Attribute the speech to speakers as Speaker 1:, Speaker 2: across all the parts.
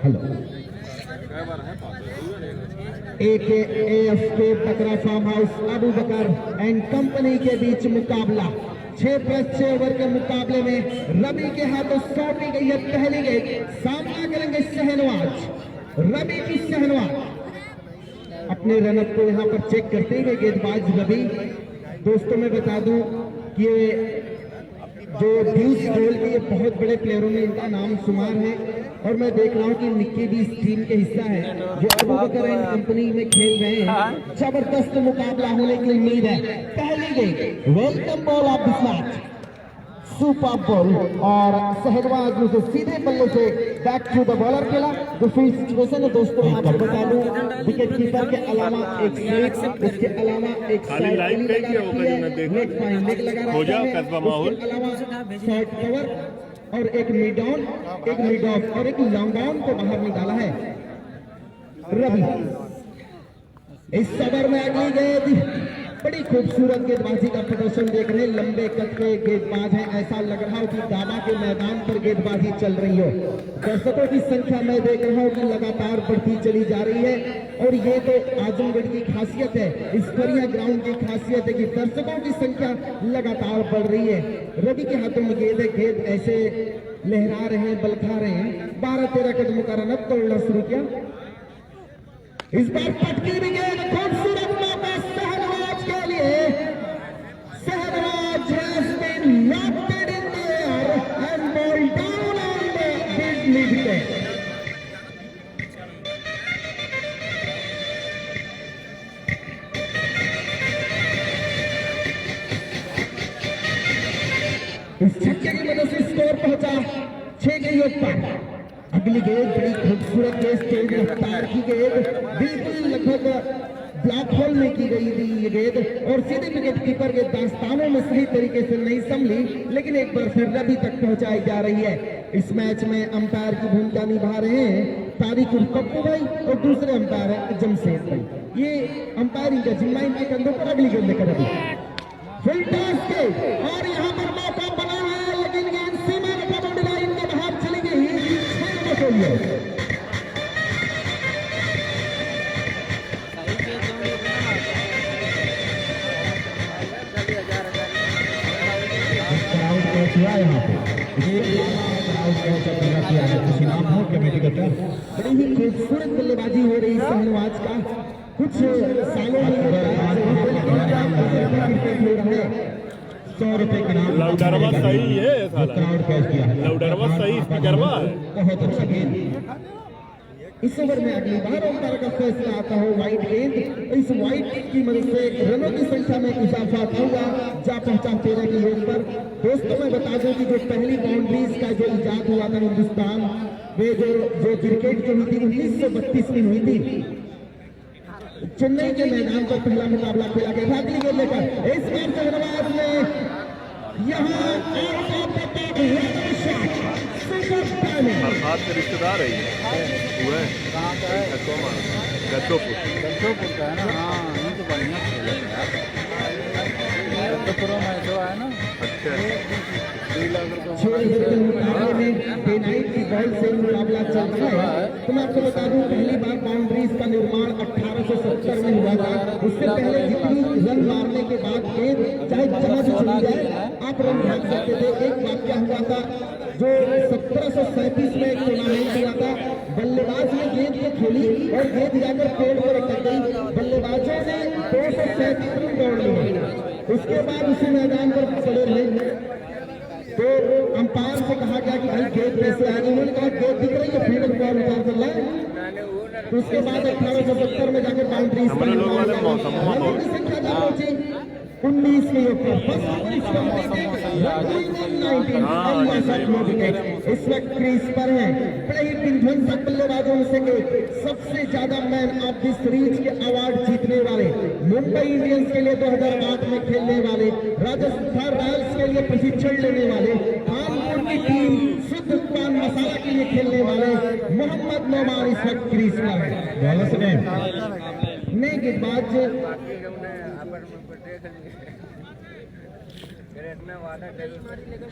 Speaker 1: Hello AKAFK बकरा farm house Abu Bakar and company के बीच मुकाबला 6+6 ओवर के मुकाबले में रवि के हाथों सौंपी गई है पहली गेंद। सामना करेंगे शहनवाज, रवि की शहनवाज अपने रनअप को यहाँ पर चेक करते हुए गेंदबाज रवि। दोस्तों मैं बता दूं कि जो ड्यूस गोल के बहुत बड़े प्लेयरों में इनका नाम शुमार है और मैं देख रहा हूँ कि निक्की भी इस टीम के हिस्सा है जो अबू बकर एंड कंपनी में खेल रहे हैं। जबरदस्त मुकाबला होने की उम्मीद है। पहली गेंद welcome ball of this match, super ball और शहनवाज ने सीधे बल्ले से बैक टू द बॉलर खेला। जो फील्ड सिचुएशन है दोस्तों मैं आपको बता दूं, विकेट कीपर के अलावा एक स्ट्राइक, उसके अलावा एक लेग फाइन लेग लगा रहा है, उसके अलावा शॉर्ट कवर और एक मिड ऑन, एक मिड ऑफ और एक लॉन्ग ऑन को बाहर निकाला है रवि। इस सदर में अगली गेंद बड़ी खूबसूरत गेंदबाजी का प्रदर्शन देख रहे हैं। लंबे कद के गेंदबाज हैं, ऐसा लग रहा हो कि दावा के मैदान पर गेंदबाजी चल रही हो। दर्शकों की संख्या मैं देख रहा हूं कि लगातार बढ़ती चली जा रही है और ये तो आजमगढ़ की खासियत है, इस परिया ग्राउंड की खासियत है कि दर्शकों की संख्या लगातार बढ़ रही है। रवि के हाथों में गेंद है, गेंद ऐसे लहरा रहे हैं, बलखा रहे हैं। 12-13 कदमों का रनअप तोड़ना शुरू किया। इस बार पटकी भी गेंद, खूबसूरत मौका शहनवाज के लिए। Shahnawaz has been lofted in the air and ball down on his mid wicket. इस छक्के की मदद से स्कोर पहुंचा 6 गेंदों पर। अगली गेंद बड़ी खूबसूरत गेंद, तेज रफ्तार की गेंद, बिल्कुल लगभग ब्लैक होल में की गई थी ये गेंद और सीधे विकेट कीपर के दास्तानों में सही तरीके से नहीं संभली, लेकिन एक बार फिर रवि तक पहुंचाई जा रही है। इस मैच में अंपायर की भूमिका निभा रहे हैं तारिक उल पप्पू भाई और दूसरे अंपायर है जमशेद भाई। ये अंपायरिंग का जिम्मा इनके कंधों पर। अगली गेंद लेकर रवि फुल टॉस के और यहाँ पर मौका बना है, लेकिन गेंद सीमा रेखा बाउंड्री लाइन के बाहर चली गई। बड़ी ही खूबसूरत बल्लेबाजी हो रही शहनवाज का। कुछ सालों में 100 रुपए का नाम
Speaker 2: लौडरवा सही है,
Speaker 1: क्राउड कैच किया है।
Speaker 2: लौडरवा सही स्पीकरवा है।
Speaker 1: बहुत अच्छा गेंद। इस ओवर में अगली बार अंपायर का फैसला आता हो वाइट गेंद। इस वाइट की मदद से रनों की संख्या में इजाफा होगा, जा पहुंचा 13 की गेंद पर। दोस्तों मैं बता दूं कि जो पहली बाउंड्रीज का जो इजाद हुआ था हिंदुस्तान में, जो क्रिकेट जो हुई थी 1932 में हुई थी। चेन्नई के मैदान पर पहला मुकाबला खेला गया था। अगली गेंद लेकर इस बार शहनवाज ने यहाँ
Speaker 2: हाथ से रिश्तेदार है वो है गद्दोपुर
Speaker 3: का है ना। हाँ ये तो बढ़िया खेल है गद्दोपुर में जो है ना।
Speaker 2: अच्छा
Speaker 1: मुकाबले में डे नाइट की बॉल से मुकाबला चल रहा है। तो मैं आपको बता दूं पहली बार बाउंड्रीज का निर्माण 1870 में हुआ था। उससे पहले जितनी रन मारने के बाद गेंद चाहे जहां से चली जाए आप रन भाग सकते थे। एक वाक्य हुआ था जो 1737 में एक टूर्नामेंट हुआ था। बल्लेबाज ने गेंद को खेली और गेंद जाकर पेड़ पर अटक गई। बल्लेबाजों ने 237 रन दौड़ लिए। उसके बाद उसी मैदान पर पड़े रहे। तो अंपायर से कहा गया कि भाई गेंद कैसे आ गई। उन्होंने कहा गेंद दिख रही है, फील्ड बॉल उतार कर लाए। तो उसके बाद 1870 में जाकर बाउंड्री संख्या जा पहुंची 19 के ऊपर। इस वक्त क्रीज पर है बड़े ही विध्वंसक बल्लेबाजों में से एक, सबसे ज्यादा मैन ऑफ द सीरीज के अवार्ड जीतने वाले, मुंबई इंडियंस के लिए 2008 में खेलने वाले, राजस्थान रॉयल्स के लिए प्रशिक्षण लेने वाले, कानपुर की टीम शुद्ध पान मसाला के लिए खेलने वाले मोहम्मद नोमान इस वक्त क्रीज पर है। नए गेंदबाज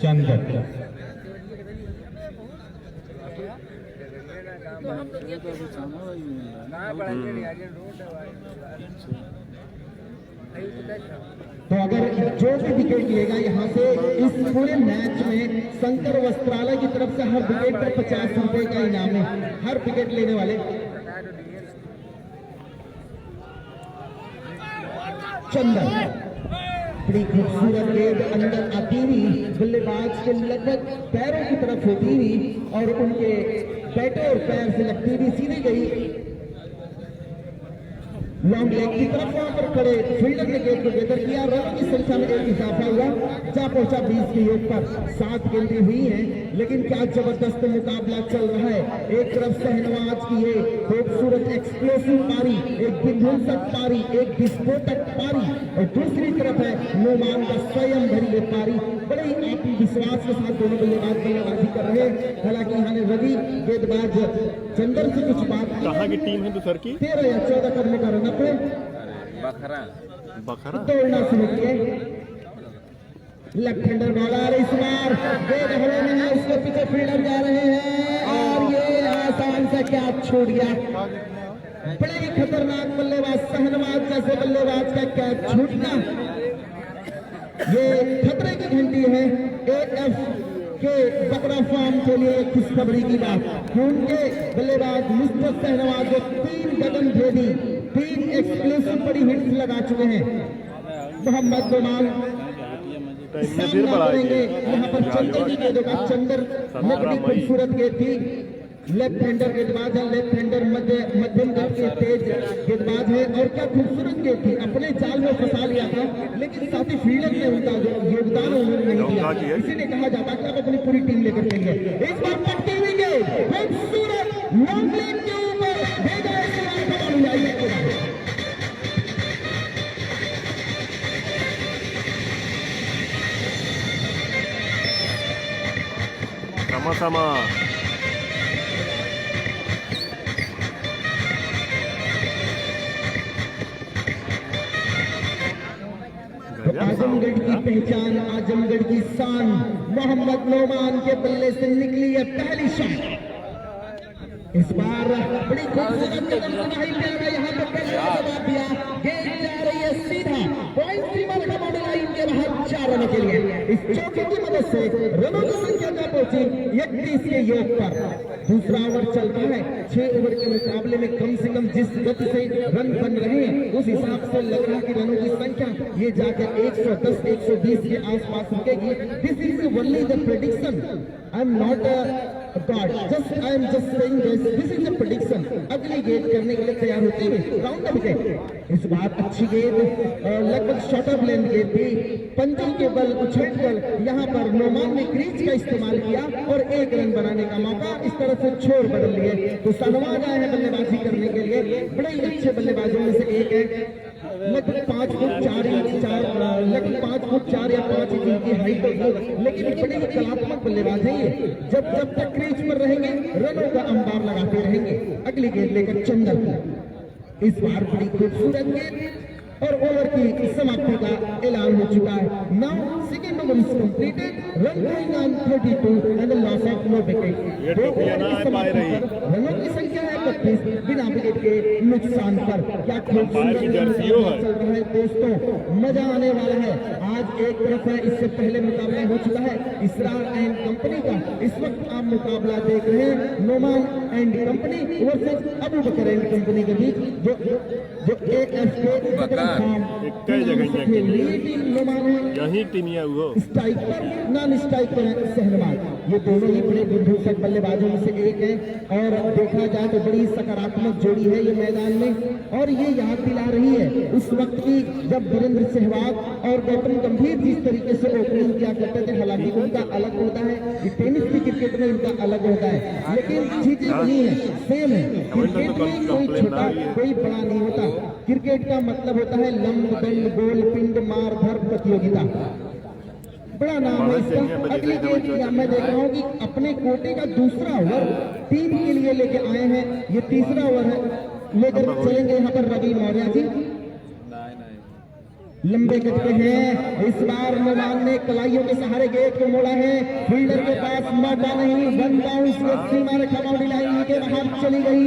Speaker 1: चंदर
Speaker 3: ये तो अभी सामने ही मिल रहा है।
Speaker 1: तो अगर जो भी विकेट लेगा यहाँ से इस पूरे मैच में शंकर वस्त्रालय की तरफ से हर विकेट पर 50 रुपए का इनाम है, हर विकेट लेने वाले। चंदन बड़ी खूबसूरत गेंद अंदर आती हुई बल्लेबाज के लगभग पैरों की तरफ होती हुई और उनके बैटर और पैर से लगती हुई सीधी गई लॉन्ग लेग की तरफ। वहां पर खड़े फील्डर ने गेंद को बेहतर किया, रनों की संख्या में एक इजाफा हुआ, जा पहुंचा 20 के योग पर। 7 गेंदें हुई हैं, लेकिन क्या जबरदस्त मुकाबला चल रहा है। एक तरफ शहनवाज की ये खूबसूरत एक्सप्लोसिव पारी, एक विध्वंसक पारी, एक विस्फोटक पारी, और दूसरी तरफ है नोमान का स्वयं भरी ये पारी। बड़े ही आत्मविश्वास के साथ दोनों बल्लेबाज बल्लेबाजी कर रहे हैं। हालांकि यहाँ ने रवि गेंदबाज चंदर से कुछ बात
Speaker 2: कहाँ की टीम है दूसर की?
Speaker 1: 13 या 14 करने का रन अपने
Speaker 3: बखरा
Speaker 2: बखरा
Speaker 1: दौड़ना शुरू किए। लेफ्ट हैंडर बॉलर इस बार गेंद हवा में है, उसके पीछे फील्डर जा रहे हैं और ये आसान से क्या छूट गया। बड़े ही खतरनाक बल्लेबाज शहनवाज जैसे बल्लेबाज का क्या छूटना। ये खतरे की घंटी है AF के बकरा फार्म के लिए खुशखबरी की बात। उनके बल्लेबाज मिस्टर शहनवाज जो 3 गगनभेदी 3 एक्सप्लोसिव बड़ी हिट्स लगा चुके हैं। मोहम्मद नोमान सामना करेंगे यहाँ पर चंदर की गेंदों का। चंदर में बड़ी खूबसूरत गेंद थी। लेफ्ट हैंडर गेंदबाज है, लेफ्ट हैंडर मध्यम गति के तेज गेंदबाज है और क्या खूबसूरत गेंद थी। अपने जाल में फंसा लिया था, लेकिन साथ ही फील्डर ने उनका जो योगदान उन्होंने नहीं दिया। इसी ने कहा जाता कि आप अपनी पूरी टीम लेकर खेलेंगे। इस बार पटती हुई गेंद खूबसूरत लॉन्ग लेग के ऊपर भेजा
Speaker 2: sama-sama.
Speaker 1: आजमगढ़ की पहचान, आजमगढ़ की शान, मोहम्मद नोमान के बल्ले से निकली है पहली शॉट। इस बार बड़ी खूबसूरत कदम बढ़ाई जा रहा है, यहाँ पर पहले जवाब दिया, गेंद जा रही है सीधा पॉइंट सीमा बाउंड्री लाइन के बाहर 4 रनों के लिए। इस चौके की मदद से रनों की संख्या क्या पहुंची 31 के योग पर। दूसरा ओवर चलता है। 6 ओवर के मुकाबले में कम से कम जिस गति से रन बन रहे हैं उस हिसाब से लग रहा है कि रनों की संख्या ये जाकर 110 120 के आसपास रुकेगी। This is only the prediction, I am not God, I am just saying this. This is a prediction. अगली गेंद करने के लिए तैयार होते हुए राउंड द विकेट। इस बार अच्छी गेंद लगभग शॉर्ट ऑफ लेंथ गेंद थी, पंजों के बल उछल कर यहाँ पर नोमान ने क्रीज का इस्तेमाल किया और 1 रन बनाने का मौका इस तरह से छोर बदल लिए। तो शहनवाज आए हैं बल्लेबाजी करने के लिए, बड़े ही अच्छे बल्लेबाजों में से एक है। लगभग 5 फुट 4 इंच लगभग 5 फुट 4 या 5 इंच इनकी हाइट होगी, लेकिन बड़े ही कलात्मक बल्लेबाज हैं ये। जब तक क्रीज पर रहेंगे रनों का अंबार लगाते रहेंगे। अगली गेंद लेकर चंदर की, इस बार बड़ी खूबसूरत गेंद और ओवर की समाप्ति का ऐलान हो चुका है। Now second over is completed, run going on 32 and loss of no wicket.
Speaker 2: ये टोपियां ना पाए रही,
Speaker 1: रनों की संख्या है 32 बिना विकेट के नुकसान पर। क्या खूबसूरत चल रहा है दोस्तों, मजा आने वाला है। आज एक तरफ है, इससे पहले मुकाबला हो चुका है इसरार एंड कंपनी का। इस वक्त आप मुकाबला देख रहे हैं Noman and company versus Abu Bakar and company के बीच, जो AFK
Speaker 2: कई जगह यही टीमिया हुआ
Speaker 1: स्ट्राइक पर नॉन स्ट्राइक पर शहनवाज। ये दोनों ही बड़े बुद्धिमान बल्लेबाजों में से एक है और देखा जाए तो बड़ी सकारात्मक जोड़ी है ये मैदान में। और ये याद दिला रही है उस वक्त की जब वीरेंद्र सहवाग और गौतम गंभीर जिस तरीके से ओपनिंग किया करते थे। हालांकि उनका अलग होता है, टेनिस की क्रिकेट में उनका अलग होता है, लेकिन चीजें वही है, सेम है। क्रिकेट में कोई छोटा कोई बड़ा नहीं होता। क्रिकेट का मतलब होता है लंब दंड गोल पिंड मार धर प्रतियोगिता। बड़ा नाम है इसका। अगली गेंद मैं देख रहा हूँ कि अपने कोटे का दूसरा ओवर टीम के लिए लेके आए हैं। ये तीसरा ओवर है, लेकर चलेंगे यहाँ पर रवि मौर्य जी। लंबे गज पे हैं। इस बार नोमान ने कलाइयों के सहारे गेट को मोड़ा है। फील्डर के पास मौका नहीं, वन बाउंस सीमा रेखा बाउंड्री लाइन के बाहर चली गई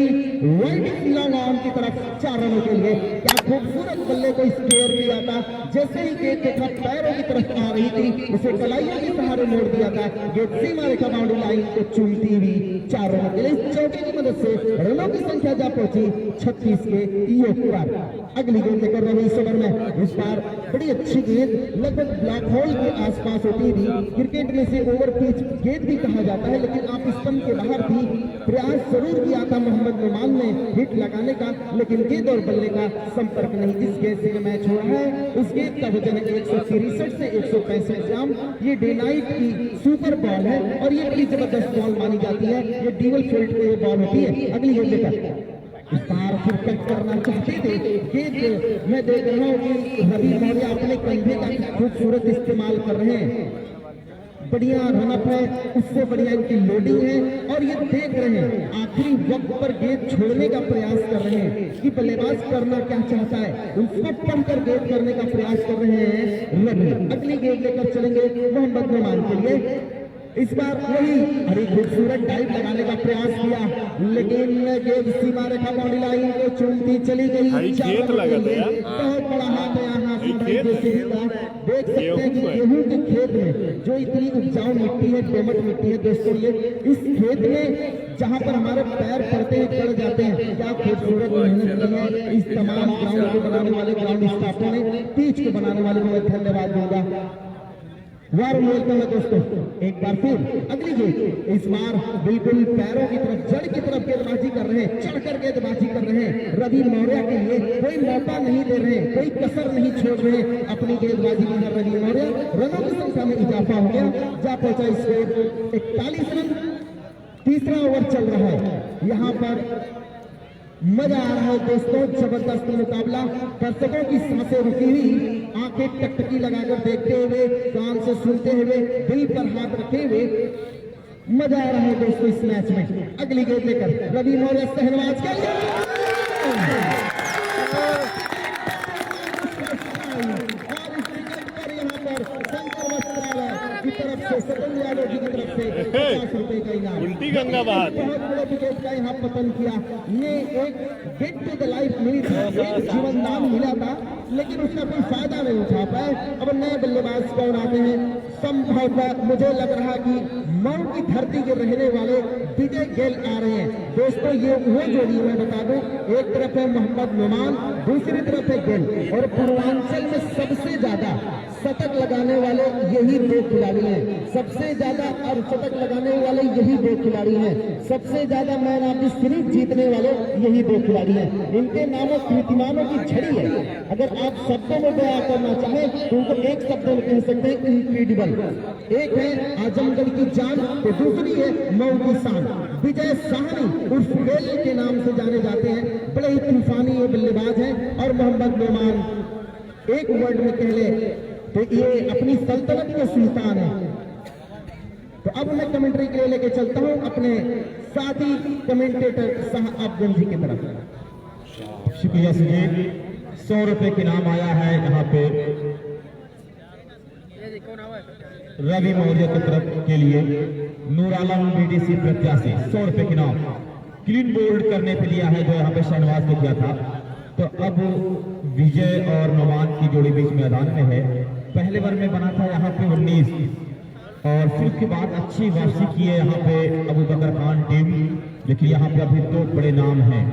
Speaker 1: वाइड लॉन्ग ऑन की तरफ 4 रनों के लिए। क्या खूबसूरत बल्ले को स्केयर किया था, जैसे ही गेंद देखा पैरों की तरफ आ रही थी उसे कलाइयों के सहारे मोड़ दिया था। गेंद सीमा रेखा बाउंड्री लाइन को चूमती हुई 4 रनों के लिए चौके की मदद से रनों की संख्या जा पहुंची 36 के योग पर। अगली गेंद लेकर रवि इस ओवर में, इस बार बड़ी अच्छी गेंद लगभग ब्लैक होल के आसपास होती थी। क्रिकेट में से ओवर पिच गेंद भी कहा जाता है, लेकिन आप स्टंप के बाहर भी प्रयास जरूर किया था मोहम्मद नुमान ने हिट लगाने का, लेकिन गेंद और बल्ले का संपर्क नहीं। जिस गेंद से मैच हो रहा है उस गेंद का वजन 163 से 165 ग्राम। ये डे नाइट की सुपर बॉल है और ये बड़ी जबरदस्त बॉल मानी जाती है। ये डीवल फील्ड पे ये बॉल होती है। अगली गेंद लेकर इस बार फिर कट करना चाहते थे गेंद। मैं देख रहा हूँ कि रवि मौर्य अपने कंधे का खूबसूरत इस्तेमाल कर रहे हैं। बढ़िया रनअप है, उससे बढ़िया इनकी लोडिंग है और ये देख रहे हैं आखिरी वक्त पर गेंद छोड़ने का प्रयास कर रहे हैं कि बल्लेबाज करना क्या चाहता है, उसको पढ़कर गेंद करने का प्रयास कर रहे हैं रवि। अगली गेंद लेकर चलेंगे मोहम्मद नुमान के लिए। इस बार वही हरी खूबसूरत डाइव लगाने का प्रयास किया, लेकिन गेंद सीमा रेखा बाउंड्री लाइन को चूमती चली गई।
Speaker 2: खेत लगा था यार,
Speaker 1: बहुत बड़ा हाथ है यहाँ देख सकते हैं कि गेहूं के खेत में जो इतनी उपजाऊ मिट्टी है, दोमट मिट्टी है दोस्तों, ये इस खेत में जहाँ पर हमारे पैर पड़ते हैं पड़ जाते हैं। क्या खूबसूरत मेहनत की है इस तमाम ग्राउंड को बनाने वाले ग्राउंड स्टाफों ने, पिच को बनाने वाले को मैं धन्यवाद दूंगा। वार्म वेलकम है दोस्तों एक बार फिर। अगली गेंद इस बार बिल्कुल पैरों की तरफ जड़ की तरफ गेंदबाजी कर रहे हैं, चढ़कर गेंदबाजी कर रहे हैं रवि मौर्य के लिए। कोई मौका नहीं दे रहे, कोई कसर नहीं छोड़ रहे अपनी गेंदबाजी में रवि मौर्य। रनों की संख्या में इजाफा हो गया, जा पहुंचा स्कोर 41 रन। तीसरा ओवर चल रहा है, यहाँ पर मजा आ रहा है दोस्तों, जबरदस्त मुकाबला। दर्शकों की सांसें रुकी हुई, आंखें टकटकी लगाकर देखते हुए, कान से सुनते हुए, दिल पर हाथ रखे हुए मजा आ रहा है दोस्तों इस मैच में। अगली गेंद लेकर रवि मौर्य शहनवाज के लिए की तरफ से सतन यादव जी की तरफ से 50 रुपए का इनाम।
Speaker 2: उल्टी गंगा बात।
Speaker 1: बहुत बड़े विकेट का यहाँ पतन किया। ये एक गेट टू द लाइफ मिली थी, एक जीवन दान मिला था, लेकिन उसका कोई फायदा नहीं उठा पाए। अब नए बल्लेबाज कौन आते हैं, संभवतः मुझे लग रहा कि मऊ की धरती के रहने वाले विजय गेल आ रहे हैं। दोस्तों ये वो जोड़ी मैं बता दूं, एक तरफ है मोहम्मद नुमान, दूसरी तरफ है गेल। और पूर्वांचल में सबसे ज्यादा शतक लगाने वाले यही 2 खिलाड़ी हैं, सबसे ज्यादा अर्धशतक लगाने वाले यही 2 खिलाड़ी हैं, सबसे ज्यादा मैन ऑफ द सीरीज जीतने वाले यही 2 खिलाड़ी हैं। इनके नामों कीर्तिमानों की झड़ी है। अगर आप शब्दों में बयां करना चाहें तो उनको एक शब्द में कह सकते हैं इनक्रेडिबल। एक है आजमगढ़ की जान तो दूसरी है मऊ की शान। विजय साहनी उर्फ गेल के नाम से जाने जाते हैं, बड़े ही तूफानी ये बल्लेबाज हैं। और मोहम्मद नुमान एक वर्ड में कह ले तो ये अपनी सल्तनत के सुल्तान है। तो अब मैं कमेंट्री के लिए लेके चलता हूं अपने साथी कमेंटेटर साहब जी की तरफ।
Speaker 4: शुक्रिया सुजीत। 100 रुपए के नाम आया है यहाँ पे रवि मौर्य की तरफ के लिए। नूर आलम बीडीसी प्रत्याशी 100 रुपए के नाम क्लीन बोल्ड करने पे लिया है, जो यहाँ पे शहनवाज ने किया था। तो अब विजय और नुमान की जोड़ी बीच मैदान में है। पहले बार में बना था यहाँ पे 19 और फिर उसके बाद अच्छी वापसी की है यहाँ पे अबू बकर खान टीम, लेकिन यहाँ पे अभी 2 बड़े नाम हैं।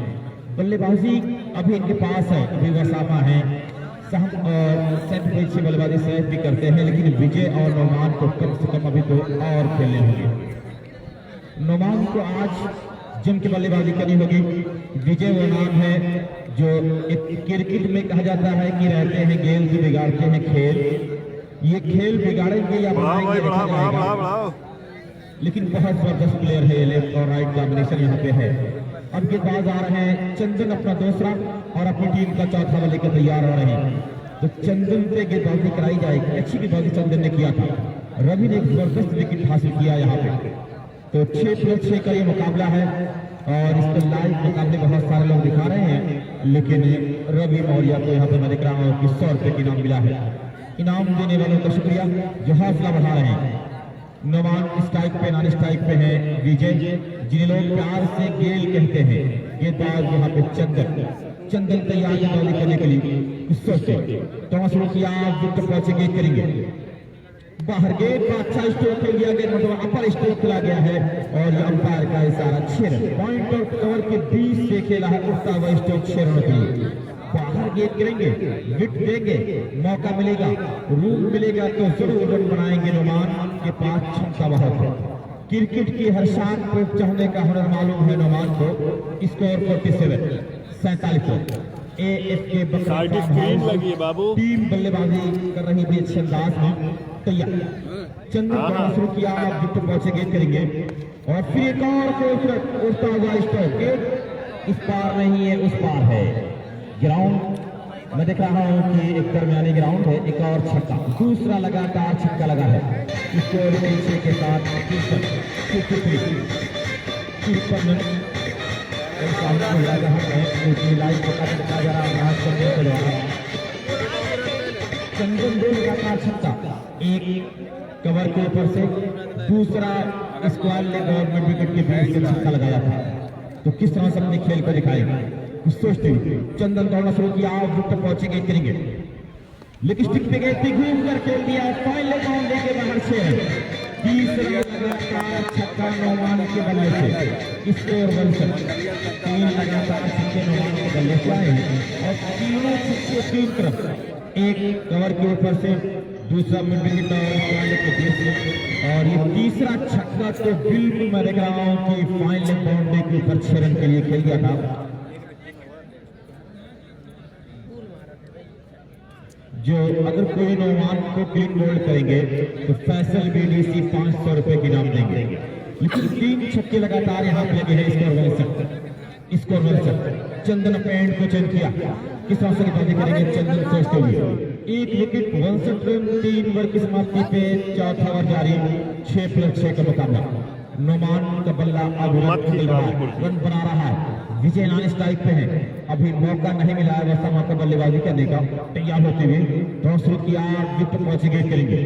Speaker 4: बल्लेबाजी अभी इनके पास है, अभी वसामा है साहब और सैफ भी अच्छी बल्लेबाजी सैफ भी करते हैं, लेकिन विजय और नुमान को कम से कम अभी 2 और खेलने होंगे। नुमान को आज जम के बल्लेबाजी करनी होगी। विजय वो नाम है जो एक क्रिकेट में कहा जाता है कि रहते हैं गेंद से बिगाड़ते हैं खेल। ये खेल बिगाड़ेंगे या बनाएंगे, लेकिन बहुत जबरदस्त प्लेयर है, लेफ्ट और राइट कॉम्बिनेशन यहाँ पे है। अब गेंदबाज आ रहे हैं चंदन अपना दूसरा और अपनी टीम का चौथा बल्ले के तैयार हो रहे हैं। तो चंदन से गेंदबाजी कराई जाएगी। अच्छी गेंदबाजी चंदन ने किया था, रवि ने एक जबरदस्त विकेट हासिल किया यहाँ पे। तो 6+6 का ये मुकाबला है और इस पर लाइव मुकाबले बहुत सारे लोग दिखा रहे हैं, लेकिन रवि मौर्य को यहाँ पे मैं देख रहा हूँ कि 100 रुपए की इनाम मिला है। इनाम देने वालों का शुक्रिया जो हौसला बढ़ा रहे हैं। नोमान स्ट्राइक पे नॉन स्ट्राइक पे है विजय, जिन्हें लोग प्यार से गेल कहते हैं। गेंदबाज यहाँ पे चंदन तैयार है बॉलिंग करने के लिए। सोचते टॉस शुरू किया, विकेट पहुंचेंगे करेंगे बाहर गेट पर अच्छा स्ट्रोक खेल दिया गया, मतलब अपर स्ट्रोक खेला गया है और ये अंपायर का इशारा 6 रन। पॉइंट और कवर के बीच से खेला है उठता हुआ स्ट्रोक 6 रनों के लिए। बाहर गेट करेंगे, विट देंगे, मौका मिलेगा, रूम मिलेगा तो जरूर रन बनाएंगे। नोमान के पास क्षमता बहुत है, क्रिकेट की हर शान को चाहने का हुनर मालूम है नोमान को। स्कोर 47 AF के
Speaker 2: साइड स्क्रीन लगी है बाबू।
Speaker 4: टीम बल्लेबाजी कर रही थी अच्छे अंदाज में। तैयार चंद्र शुरू किया, विकेट पहुंचेंगे करेंगे और फिर एक और खूबसूरत उड़ता हुआ स्ट्रोक। इस पार नहीं है उस पार है। ग्राउंड मैं देख रहा हूं कि एक दरमियानी ग्राउंड है। एक और छक्का, दूसरा लगातार छक्का लगा है। स्कोर 6 के साथ 53 चंदन दो लगातार छक्का, एक कवर के ऊपर से, दूसरा स्क्वायर ने गवर्नमेंट विकेट के बीच से छक्का लगाया था। तो किस तरह से अपने खेल को दिखाएंगे सोचते हुए चंदन दौड़ना शुरू किया, विकेट पहुंचेंगे करेंगे लेकिन स्टिक पे गए थी, घूम कर खेल दिया, फाइनल बाउंड्री के बाहर से तीसरा लगातार छक्का नोमान के बल्ले से। स्कोर 3 लगातार छक्के नोमान के बल्ले से आए और तीनों छक्के 3 तरफ, एक कवर के ऊपर से, दूसरा मिड विकेट के बीच से और ये तीसरा छक्का तो बिल्कुल मैं देख रहा हूं कि फाइनल बाउंड्री के ऊपर 6 रन के लिए खेल गया था। जो अगर कोई नोमान को क्लीन बोल्ड करेंगे तो फैसल BDC 500 रुपए की इनाम देंगे। लेकिन 3 छक्के लगातार यहाँ पे लगे हैं। स्कोर 1 चंदन पेंट को चेंज किया, किस तरह से बातें करेंगे चंदन सोचते हुए। एक विकेट 61 रन, 3 ओवर की समाप्ति पे चौथा ओवर जारी, 6+6 का मुकाबला। नोमान का बल्ला अब रन बना रहा है। विजय नॉन स्ट्राइक पे है, अभी मौका नहीं मिला है वैसा मौका बल्लेबाजी करने का। तैयार होते हुए टॉस शुरू किया, विकेट पहुंचेंगे करेंगे।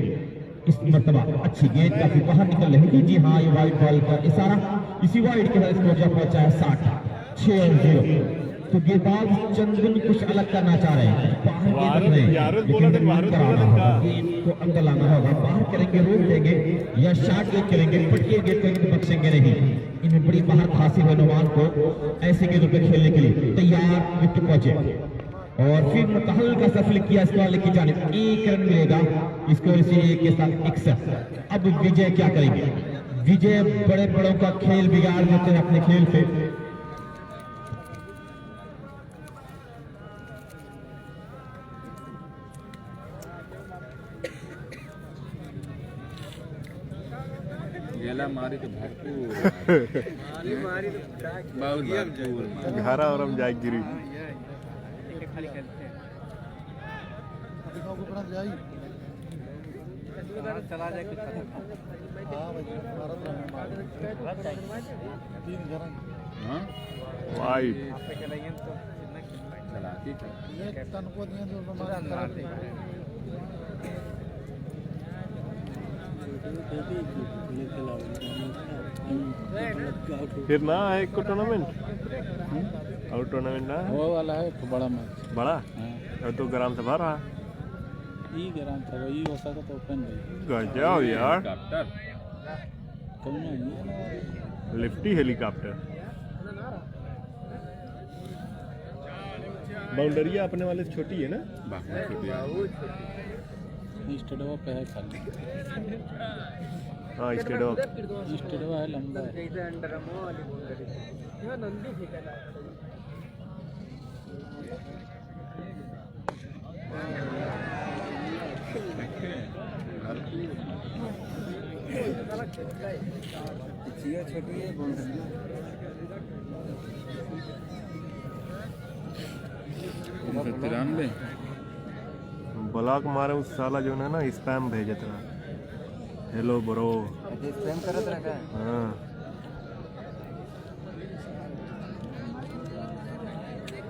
Speaker 4: इस मरतबा अच्छी गेंद काफी बाहर निकल रही थी। जी हाँ, ये वाइड बॉल का इशारा, इसी वाइड के साथ स्कोर पहुंचा है 60-6-0। तो गेंदबाज चंदन कुछ अलग करना चाह रहे हैं, बाहर को अंदर लाना होगा। बाहर करेंगे, रोक देंगे या शॉर्ट गेंद करेंगे, पटके गेंद करेंगे, बख्शेंगे नहीं। इनमें बड़ी बाहर हासिल है नोमान को ऐसे गेंदों पर खेलने के लिए। तैयार, विकेट पहुंचे और फिर हल्का सा फ्लिक किया इस वाले की जानिब, 1 रन मिलेगा। स्कोर से 1 के साथ 61। अब विजय क्या करेंगे? विजय बड़े बड़ों का खेल बिगाड़ देते हैं अपने खेल से।
Speaker 3: मारी तो भरपूर बहुत भरपूर
Speaker 2: घरा और हम जाए गिरी
Speaker 3: चला जाए कुछ
Speaker 2: वाइट फिर ना है एक टूर्नामेंट और टूर्नामेंट ना
Speaker 3: वो वाला है तो बड़ा मैच
Speaker 2: बड़ा और तो ग्राम सभा रहा
Speaker 3: ई ग्राम था वही हो सका तो ओपन नहीं
Speaker 2: गजब यार
Speaker 3: कौन है
Speaker 2: लिफ्टी हेलीकॉप्टर बाउंड्री अपने वाले से छोटी है ना
Speaker 3: स्टेडवा पे है खाली
Speaker 2: हाँ
Speaker 3: स्टेडवा है लंबा है छोटी है 93
Speaker 2: ब्लॉक मारे उस साला जो है ना स्पैम भेजत रहा हेलो ब्रो
Speaker 3: स्पैम करत रहा
Speaker 2: हाँ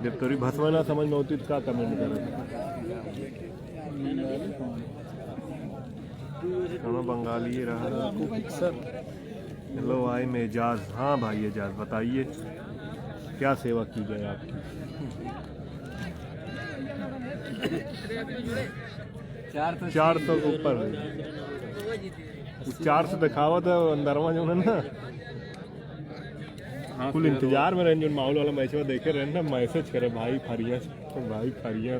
Speaker 2: जब तोरी भसवा ना समझ में होती तो क्या कमेंट करत कौन बंगाली रहा। हेलो आई में एजाज। हाँ भाई एजाज बताइए क्या सेवा की जाए आपकी। 400 के ऊपर 400 दिखावा था अंदरवा जो है ना फुल इंतजार में रहे। जो माहौल वाला मैच में देखे रहे ना मैसेज करे भाई फरिया भाई फरिया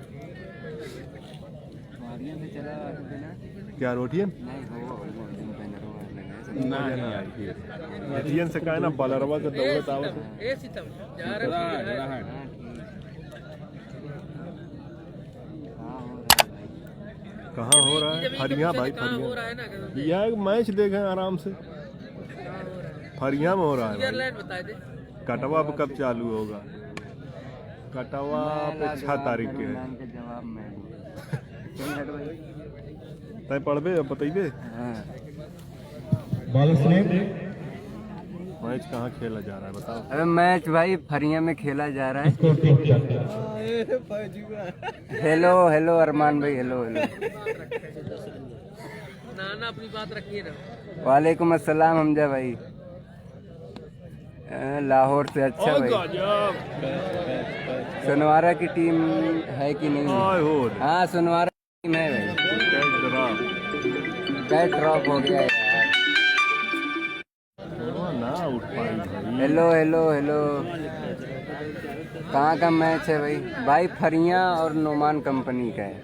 Speaker 2: क्या रोटियन एटियन से कहा ना बलरवा से दौड़त आवत कहाँ हो रहा है फरिया भाई फरिया। यह मैच देखें आराम से फरिया में हो रहा है। कटवा पे कब चालू होगा? कटवा पे 6 तारीख के है। तय पढ़बे बताइए मैच कहाँ खेला जा रहा है बताओ।
Speaker 3: अरे मैच भाई फरिया में खेला जा रहा है। हेलो हेलो अरमान भाई हेलो हेलो।
Speaker 5: नाना अपनी बात रखिए ना।
Speaker 3: वालेकुम अस्सलाम हमजा भाई। लाहौर से अच्छा भाई। सोनवारा की टीम है कि नहीं? हाँ सोनवारा की टीम है भाई। बैट ड्रॉप हो गया यार। Hello hello hello. कहाँ का मैच है भाई? भाई फरिया और नोमान कंपनी का है।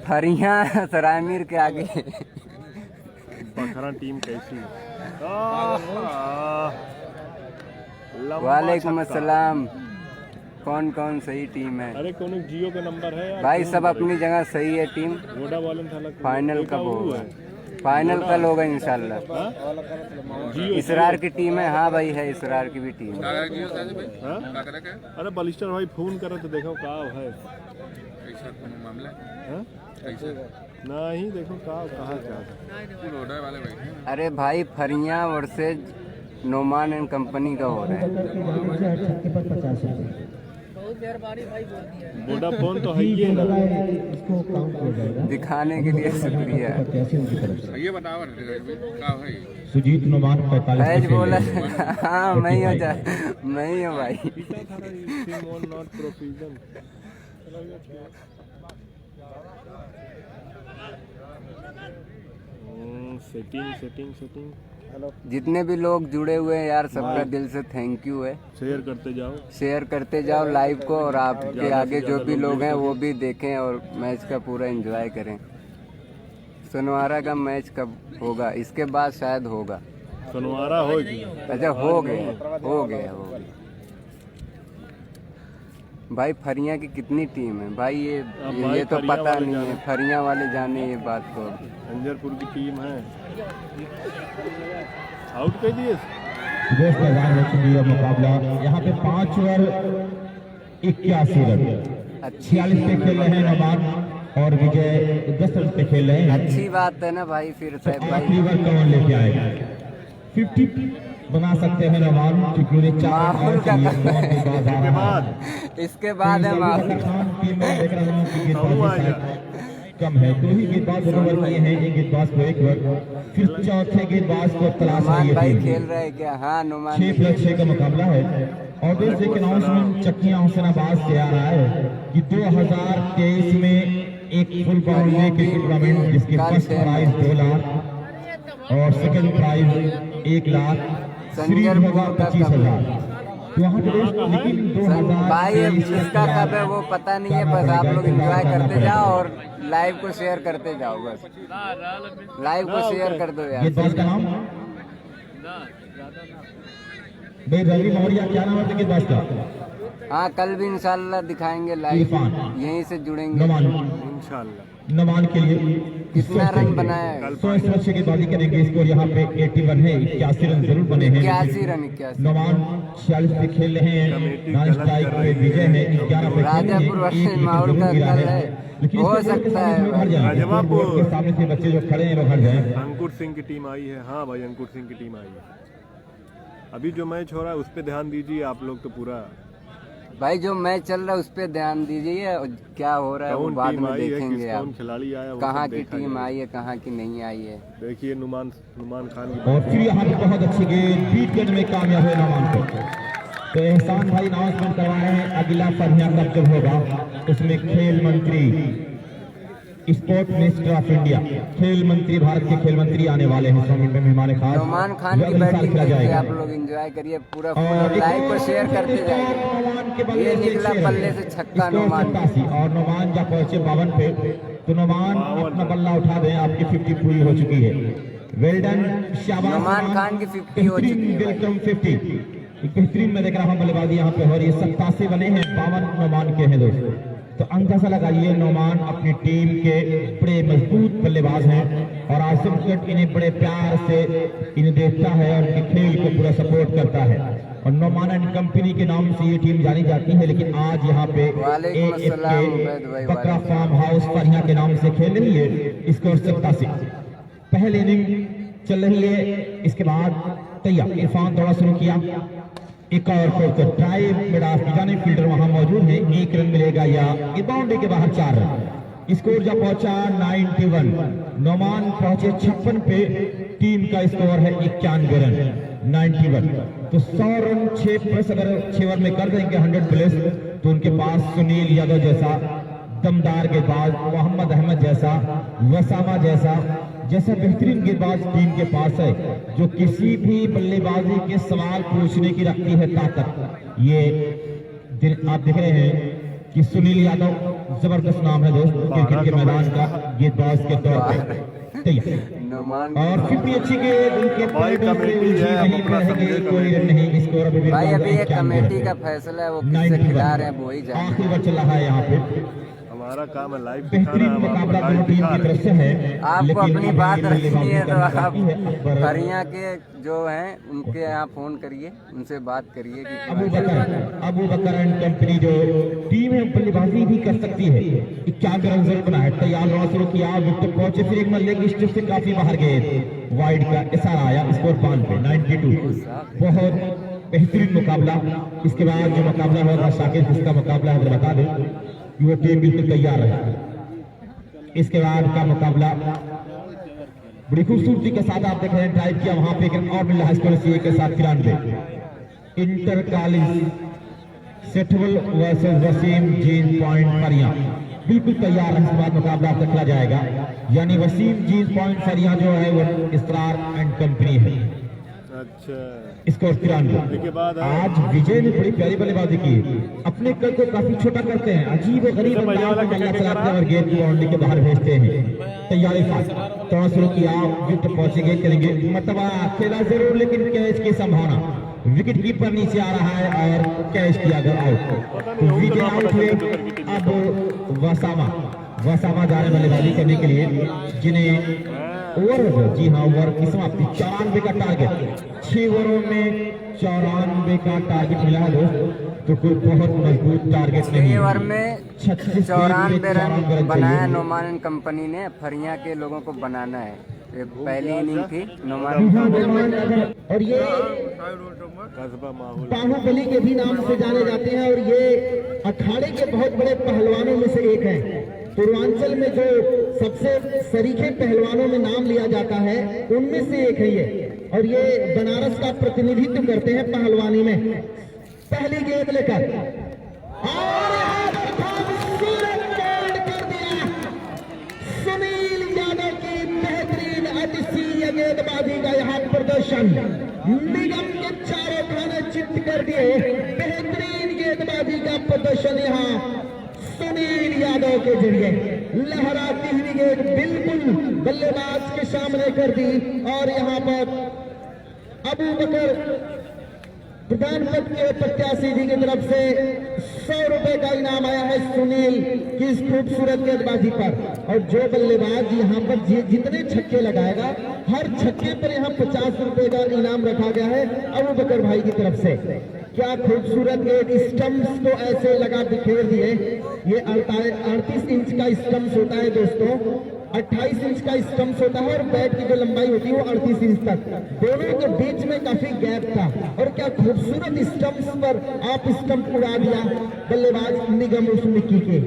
Speaker 3: फरिया सरायमीर के आगे।
Speaker 2: बखरा टीम कैसी है?
Speaker 3: वालेकुम अस्सलाम। कौन कौन सही टीम है?
Speaker 2: अरे कौन जियो का नंबर है यार?
Speaker 3: भाई सब अपनी जगह सही है टीम। फाइनल कब होगा? फाइनल कल होगा इंशाल्लाह। इसरार की टीम है। हाँ भाई है इसरार की भी टीम।
Speaker 2: अरे बलिस्टर भाई फोन करे तो देखो का है नहीं देखो कहाँ चाहता।
Speaker 3: अरे भाई फरिया वर्सेज नोमान एंड कंपनी का हो रहा है।
Speaker 2: वोडाफोन तो है ही ना।
Speaker 3: दिखाने के लिए शुक्रिया।
Speaker 6: ये बताओ
Speaker 4: सुजीत नुमान 45
Speaker 3: बोला। हाँ मैं ही हूँ भाई।
Speaker 2: Setting setting setting.
Speaker 3: जितने भी लोग जुड़े हुए हैं यार सबका दिल से थैंक यू है। शेयर करते जाओ लाइव को और आपके आगे जो भी लोग हैं वो भी देखें और मैच का पूरा एंजॉय करें। सोनवारा का मैच कब होगा? इसके बाद शायद होगा।
Speaker 2: सोनवारा होगी।
Speaker 3: अच्छा हो गया। भाई फरिया की कितनी टीम है भाई? ये तो पता नहीं है। फरिया वाले जाने ये बात को।
Speaker 2: अंजरपुर की टीम है। आउट कर दिए
Speaker 4: मुकाबला। यहाँ पे 5 ओवर 81 रन। 46 पे खेल रहे हैं नवाब और विजय 10 रन पे खेल रहे हैं।
Speaker 3: अच्छी बात है ना भाई। फिर
Speaker 4: आखिरी ओवर कौन लेके आएगा? 50 बना सकते हैं नवाब क्योंकि उन्हें 4
Speaker 3: इसके बाद है माहौल।
Speaker 4: देख रहा हूँ कम है। 2 ही गेंदबाज ओवर किए हैं। एक गेंदबाज को 1 ओवर। फिर चौथे गेंदबाज को तलाश
Speaker 3: नुमान भाई खेल रहे हैं क्या? हाँ नुमान
Speaker 4: 6+6 का मुकाबला है। और एक अनाउंसमेंट चकिया हुसैनाबाद से आ रहा है कि 2023 में एक फुल बाउंड्री क्रिकेट टूर्नामेंट जिसके फर्स्ट प्राइज 2 लाख और सेकंड प्राइज 1 लाख सीरीज होगा 25,000।
Speaker 3: भाई जिसका कब है वो पता नहीं है। बस आप लोग एंजॉय करते जाओ और लाइव को शेयर करते जाओ। बस लाइव को शेयर कर दो यार।
Speaker 4: का नाम भाई रवि मौर्य। क्या नाम है गेंदबाज का?
Speaker 3: हाँ कल भी इंशाल्लाह दिखाएंगे लाइव। यहीं से जुड़ेंगे
Speaker 2: इंशाल्लाह।
Speaker 4: नमान के लिए
Speaker 3: कितना रन बनाया है?
Speaker 4: 100 की बाजी करेंगे। स्कोर यहाँ पे 81 है। 81 रन जरूर बने हैं।
Speaker 3: 81 रन 81।
Speaker 4: नमान 46 पे खेल रहे हैं। नॉन स्ट्राइक पे विजय ने 11 पे
Speaker 3: राजापुर वर्सेस माहौल का कल है। हो सकता है
Speaker 4: राजापुर के सामने से बच्चे जो खड़े हैं वो हट जाए।
Speaker 2: अंकुर सिंह की टीम आई है। हाँ भाई अंकुर सिंह की टीम आई है। अभी जो मैच हो रहा है उस पर ध्यान दीजिए आप लोग तो पूरा
Speaker 3: भाई जो मैच चल रहा है उस पे ध्यान दीजिए, क्या हो रहा है वो बाद में देखेंगे आप।
Speaker 2: कौन खिलाड़ी आया,
Speaker 3: कहाँ की टीम आई है, कहाँ की नहीं आई है।
Speaker 2: देखिए नुमान खान
Speaker 4: और फिर यहाँ पे बहुत अच्छी गेंद बीट करने में कामयाब है नुमान को। तो एहसान भाई अनाउंसमेंट करवाए हैं, अगला फरिया कप जब होगा उसमें खेल मंत्री, स्पोर्ट मिनिस्टर ऑफ इंडिया, खेल मंत्री, भारत के खेल मंत्री आने वाले हैं 100 मिनट में मेहमान खास।
Speaker 3: नुमान खान की बैटिंग देखिए आप लोग एंजॉय करिए पूरा, लाइव को शेयर करते जाइए। ये निकला पल्ले से छक्का नुमान,
Speaker 4: और नुमान जब पहुंचे 52 पे तो नुमान अपना बल्ला उठा दें, आपकी 50 पूरी हो चुकी है। वेल्डन, शाबाश
Speaker 3: नुमान खान की 50 हो चुकी है।
Speaker 4: वेलकम 50, बेहतरीन मैं देख रहा हूँ बल्लेबाजी यहाँ पे हो रही है। 87 बने हैं, 52 नुमान के हैं दोस्तों। तो अंदाजा लगाइए नुमान अपनी टीम के बड़े मजबूत बल्लेबाज हैं और आजमगढ़ इन्हें बड़े प्यार से इन्हें देखता है और उनके खेल को पूरा सपोर्ट करता है। और नुमान एंड कंपनी के नाम से ये टीम जानी जाती है, लेकिन आज यहाँ पे बकरा फार्म हाउस फरिया के नाम से खेल रही है। स्कोर 87, पहली इनिंग चल रही है। इसके बाद तैयार इरफान दौड़ा शुरू किया, एक और फोर्थ ड्राइव मिड ऑफ की जाने फील्डर वहां मौजूद है, 1 रन मिलेगा या बाउंड्री के बाहर 4 रन। स्कोर जब पहुंचा 91, नुमान पहुंचे 56 पे, टीम का स्कोर है 91 रन 91। तो 100 रन 6 प्लस अगर 6 ओवर में कर देंगे 100 प्लस, तो उनके पास सुनील यादव जैसा दमदार गेंदबाज, मोहम्मद अहमद जैसा, वसामा जैसा बेहतरीन गेंदबाज टीम के पास है, जो किसी भी बल्लेबाजी के सवाल पूछने की रखती है ताकत। ये आप देख रहे हैं कि सुनील यादव जबरदस्त नाम है दोस्त क्रिकेट के मैदान का गेंदबाज के तौर पे तैयार। और फिर भी अच्छी गेंद उनके कोई रन नहीं। स्कोर अभी
Speaker 3: ये कमेटी का फैसला है, वो किससे खिला रहे हैं वो ही जाने।
Speaker 4: आखिरी बार चल रहा है यहाँ पे,
Speaker 2: हमारा काम है लाइव
Speaker 4: बेहतरीन मुकाबला दोनों टीम की तरफ से है।
Speaker 3: आपको अपनी बात रखनी है तो आप फरिया के जो हैं उनके यहाँ फोन करिए, उनसे बात करिए कि
Speaker 4: अबू बकर एंड कंपनी जो टीम है बल्लेबाजी भी कर सकती है। 51 रन जरूर बना है, तैयार होना शुरू किया, विकेट पहुंचे, फिर एक मल्ले की स्टिप से काफी बाहर गए, वाइड का इशारा आया, स्कोर 5 पे 92। बहुत बेहतरीन मुकाबला। इसके बाद जो मुकाबला होगा शाकिर, जिसका मुकाबला है बता दें, वो टीम बिल्कुल तैयार है। इसके बाद का मुकाबला बड़ी खूबसूरती के साथ आप देख रहे हैं, ड्राइव किया वहां पे और मिल रहा है स्कोर सीए के साथ 93। Inter college Sethwal versus Wasim jeans point फरिया बिल्कुल तैयार है। इसके बाद मुकाबला आपका खेला जाएगा, यानी वसीम जींस पॉइंट फरिया जो है वो इसरार एंड कंपनी है।
Speaker 2: अच्छा,
Speaker 4: स्कोर 93। आज विजय ने बड़ी प्यारी बल्लेबाजी की, अपने कद को काफी छोटा करते हैं, अजीब और गरीब अंदाज में चलाते हैं और गेंद को बाउंड्री के बाहर भेजते हैं। तैयारी थोड़ा शुरू किया, विकेट पहुंचेंगे करेंगे, मतलब खेला जरूर लेकिन कैच की संभावना, विकेट कीपर नीचे आ रहा है और कैच किया गया आउट। तो विजय आउट हुए। अब वसामा जा रहे बल्लेबाजी करने के लिए, जिन्हें ओवर, जी हाँ ओवर की समाप्ति 94 का टारगेट, 6 ओवरों में 94 का टारगेट मिला है दोस्त। तो कोई बहुत मजबूत टारगेट नहीं,
Speaker 3: 6 ओवर में 94 रन बनाया नुमान कंपनी ने। फरिया के लोगों को बनाना है, ये पहली इनिंग थी नुमान।
Speaker 1: और ये बाहुबली के भी नाम से जाने जाते हैं और ये अखाड़े के बहुत बड़े पहलवानों में से एक है। पूर्वांचल में जो सबसे सरीखे पहलवानों में नाम लिया जाता है उनमें से एक है ये, और ये बनारस का प्रतिनिधित्व करते हैं पहलवानी में। पहली गेंद लेकर और खूबसूरत गेंद कर दिया सुनील यादव की बेहतरीन अतिशीय गेंदबाजी का यहाँ प्रदर्शन, निगम के चारों खाने चित्त कर दिए। बेहतरीन गेंदबाजी का प्रदर्शन यहाँ सुनील यादव के जरिए, लहराती हुई गेंद बिल्कुल बल्लेबाज के सामने कर दी। और यहाँ पर अबू बकर प्रधान पद के प्रत्याशी जी की तरफ से 100 रुपए का इनाम आया है सुनील की इस खूबसूरत गेंदबाजी पर। और जो बल्लेबाज यहाँ पर जितने छक्के लगाएगा, हर छक्के पर यहाँ 50 रुपए का इनाम रखा गया है अबू बकर भाई की तरफ से। क्या खूबसूरत गेंद, स्टंप्स को ऐसे लगा बिखेर दिए। ये 38 इंच का स्टंप्स होता है दोस्तों, 28 इंच का स्टंप्स होता है और बैट की जो लंबाई होती है वो 38 इंच तक। दोनों के बीच में काफी गैप था और क्या खूबसूरत स्टंप्स पर आप स्टंप उड़ा दिया बल्लेबाज निगम उस्मिकी के।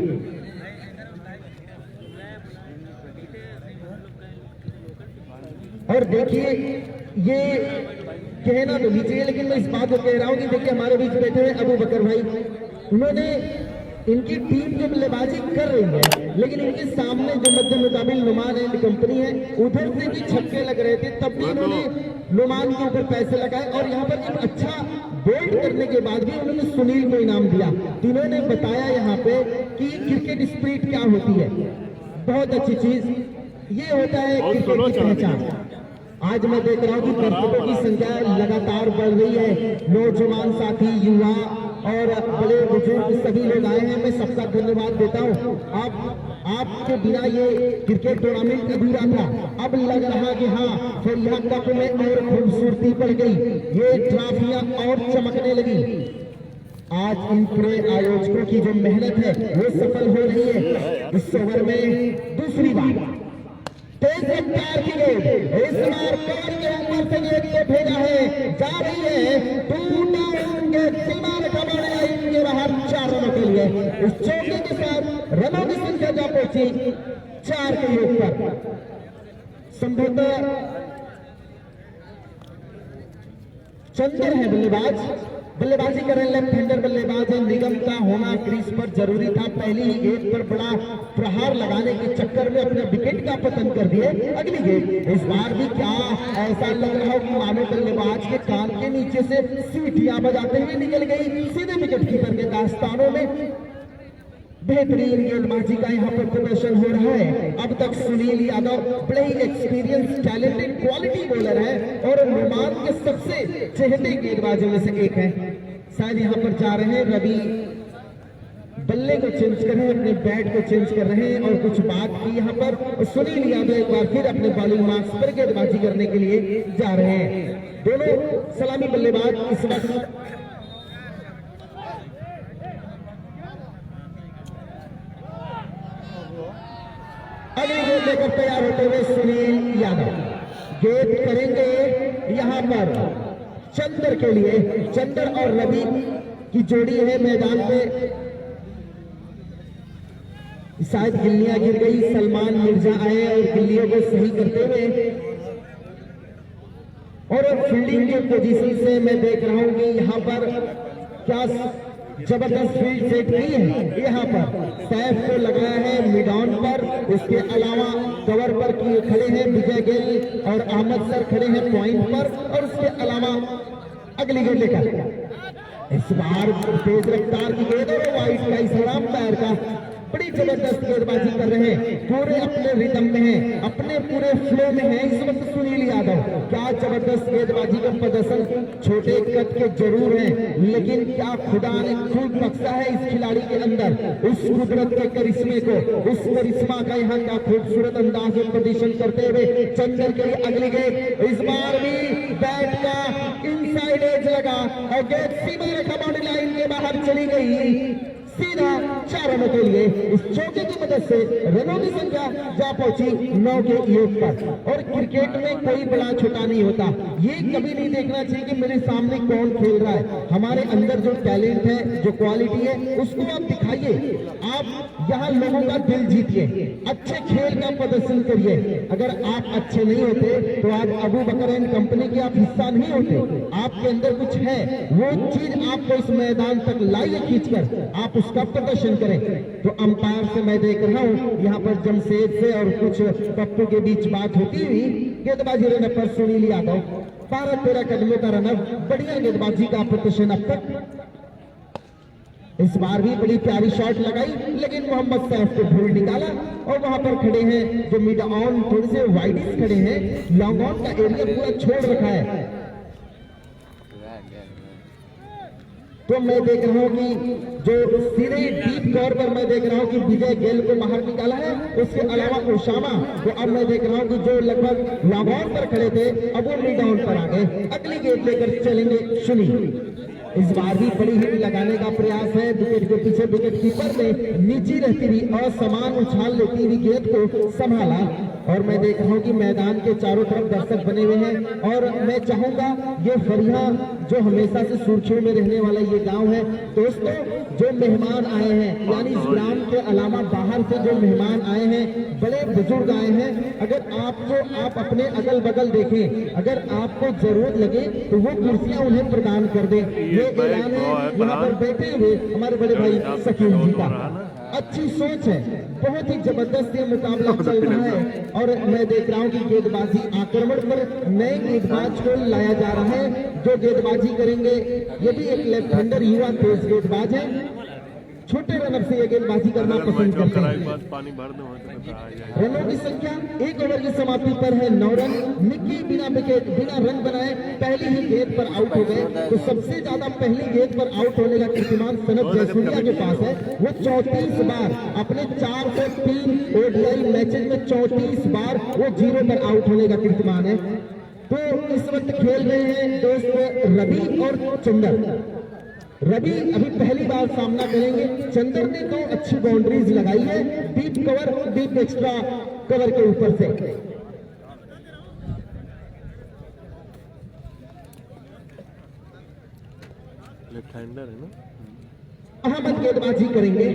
Speaker 1: और देखिए ये कहना तो नहीं चाहिए लेकिन मैं इस बात को कह रहा हूं कि देखिए हमारे बीच बैठे हैं अबू बकर भाई, उन्होंने इनकी टीम जो बल्लेबाजी कर रही है लेकिन इनके सामने जो मध्य मुकाबिल नुमान एंड कंपनी है उधर से भी छक्के लग रहे थे तब भी उन्होंने नुमान के ऊपर पैसे लगाए और यहाँ पर एक अच्छा बोल्ड करने के बाद भी उन्होंने सुनील को इनाम दिया। तो इन्होंने बताया यहाँ पे कि क्रिकेट स्पिरिट क्या होती है, बहुत अच्छी चीज ये होता है क्रिकेट की पहचान। आज मैं देख रहा हूँ कि दर्शकों की संख्या लगातार बढ़ रही है, नौजवान साथी, युवा और बड़े बुजुर्ग सभी लोग आए हैं। मैं सबका धन्यवाद देता हूँ। आपके बिना ये क्रिकेट टूर्नामेंट अधूरा था। अब लग रहा कि हाँ फिर यहाँ कप में और खूबसूरती बढ़ गई, ये ट्रॉफियां और चमकने लगी। आज इन पूरे आयोजकों की जो मेहनत है वो सफल हो रही है। इस ओवर में दूसरी बार तेज रफ्तार की गेंद इस बार कवर के ऊपर से गेंद भेजा है, जा रही है सीमा रेखा लाइन के बाहर 4 रनों के लिए। इस चौके के साथ रनों की संख्या जा पहुंची 4 के योग पर। संभवतः चंदर है बल्लेबाजी कर रहे लेफ्ट हैंडर बल्लेबाज है। निगम का होना क्रीज पर जरूरी था, पहली ही गेंद पर बड़ा प्रहार लगाने के चक्कर में अपने विकेट का पतन कर दिए। अगली गेंद इस बार भी क्या ऐसा लग रहा हो कि मानो बल्लेबाज के कान के नीचे से सीटियां बजाते हुए निकल गई सीधे विकेट कीपर के दास्तानों में। बेहतरीन गेंदबाजी का यहाँ पर प्रदर्शन हो रहा है। अब तक सुनील यादव बड़े ही एक्सपीरियंस टैलेंटेड क्वालिटी बॉलर है और नुमान के सबसे चहेते गेंदबाजों में से एक है। शायद यहाँ पर जा रहे हैं रवि, बल्ले को चेंज कर रहे हैं, अपने बैट को चेंज कर रहे हैं और कुछ बात की यहाँ पर। सुनील यादव एक बार फिर अपने बॉलिंग मार्क्स पर गेंदबाजी करने के लिए जा रहे हैं। दोनों सलामी बल्लेबाज इस वक्त अगली गेंद लेकर तैयार होते हुए सुनील यादव गेंद करेंगे यहां पर चंदर के लिए। चंदर और रवि की जोड़ी है मैदान में। शायद गिल्लियां गिर गई, सलमान मिर्जा आए और गिल्लियों को सही करते हुए और फील्डिंग के पोजीशन से मैं देख रहा हूं कि यहां पर क्या जबरदस्त फील्ड सेट की है। यहाँ पर सैफ को लगाया है मिड ऑन पर, उसके अलावा कवर पर किए खड़े हैं विजय गिल और अहमद सर खड़े हैं पॉइंट पर और उसके अलावा अगली गेंद लेकर इस बार तेज रफ्तार की गेंद और वाइट का इस्लाम पैर का बड़ी जबरदस्त गेंदबाजी कर रहे हैं, पूरे अपने रिदम में हैं, अपने पूरे फ्लो में हैं इस वक्त सुनील यादव। क्या जबरदस्त गेंदबाजी का प्रदर्शन, छोटे कद के जरूर हैं लेकिन क्या खुदा ने खूब बख्शा है इस खिलाड़ी के अंदर, उस कुदरत के करिश्मे को, उस करिश्मा का यहाँ का खूबसूरत अंदाज में प्रदर्शन करते हुए चंदर के लिए अगली गेंद इस बार भी बैट का इनसाइड एज लगा और गेंद सीमा रेखा बाउंड्री लाइन के बाहर चली गई सीधा 4 रनों के लिए। इस चौके की मदद से रनों की संख्या जा पहुंची 9 के योग पर। और क्रिकेट में कोई बड़ा छोटा नहीं होता, ये कभी नहीं देखना चाहिए कि मेरे सामने कौन खेल रहा है। हमारे अंदर जो टैलेंट है, जो क्वालिटी है, उसको आप दिखाइए। आप यहाँ लोगों का दिल जीतिए, अच्छे खेल का प्रदर्शन करिए। अगर आप अच्छे नहीं होते तो आज अबू बकर एंड कंपनी के आप हिस्सा नहीं होते। आपके अंदर कुछ है, वो चीज आपको इस मैदान तक लाइए खींचकर, आप उसका प्रदर्शन करें। तो अंपायर से मैं देख रहा हूं यहाँ पर जमशेद से और कुछ पप्पू के बीच बात होती हुई। गेंदबाजी रनर पर सुनील यादव 12-13 कदमों का रनर, बढ़िया गेंदबाजी का प्रदर्शन अब तक। इस बार भी बड़ी प्यारी शॉट लगाई लेकिन मोहम्मद सैफ को भूल निकाला और वहां पर खड़े हैं जो मिड ऑन थोड़े से वाइडिस खड़े हैं, लॉन्ग ऑन का एरिया पूरा छोड़ रखा है। तो मैं देख रहा हूं कि जो सीधे डीप कवर पर मैं देख रहा हूं कि विजय गेल को बाहर निकाला है, उसके अलावा ओसामा। तो अब मैं देख रहा हूं कि जो लगभग लॉन्ग ऑन पर खड़े थे अब वो मिड ऑन पर आ गए। अगली गेंद लेकर चलेंगे सुनील। इस बार भी बड़ी हिट लगाने का प्रयास है। विकेट के पीछे विकेट कीपर ने नीचे रहती हुई असमान उछाल लेती हुई गेंद को संभाला और मैं देख रहा हूँ कि मैदान के चारों तरफ दर्शक बने हुए हैं और मैं चाहूंगा ये फरिया जो हमेशा से सुर्खियों में रहने वाला ये गांव है। दोस्तों, जो मेहमान आए हैं यानी इस ग्राम के अलावा बाहर से जो मेहमान आए हैं, बड़े बुजुर्ग आए हैं, अगर आप अपने अगल बगल देखें, अगर आपको जरूरत लगे तो वो कुर्सियां उन्हें प्रदान कर दें। ये ऐलान है यहाँ पर बैठे हुए हमारे बड़े भाई शकील जी का। अच्छी सोच है, बहुत ही जबरदस्त ये मुकाबला चल रहा है और मैं देख रहा हूँ कि गेंदबाजी आक्रमण पर नए गेंदबाज को लाया जा रहा है जो गेंदबाजी करेंगे। ये भी एक लेफ्ट हैंडर युवा तेज गेंदबाज है, छोटे रनअप से ये गेंदबाजी करना पसंद करते हैं। रनों की संख्या 1 ओवर की समाप्ति पर है 9 रन। निक्की बिना विकेट बिना रन बनाए पहली ही गेंद पर आउट हो गए। तो सबसे ज्यादा पहली गेंद पर आउट होने का कीर्तिमान सनत जयसूर्या के पास है। वो 34 बार अपने 403 ओडीआई मैचेज में 34 बार वो 0 पर आउट होने का कीर्तिमान है। तो इस वक्त खेल रहे हैं दोस्त रवि और चंदर। रवि अभी पहली बार सामना करेंगे। चंदर ने तो अच्छी बाउंड्रीज लगाई है deep cover, deep extra cover के ऊपर से।
Speaker 2: लेफ्ट हैंडर है ना,
Speaker 1: अहमद गेंदबाजी करेंगे।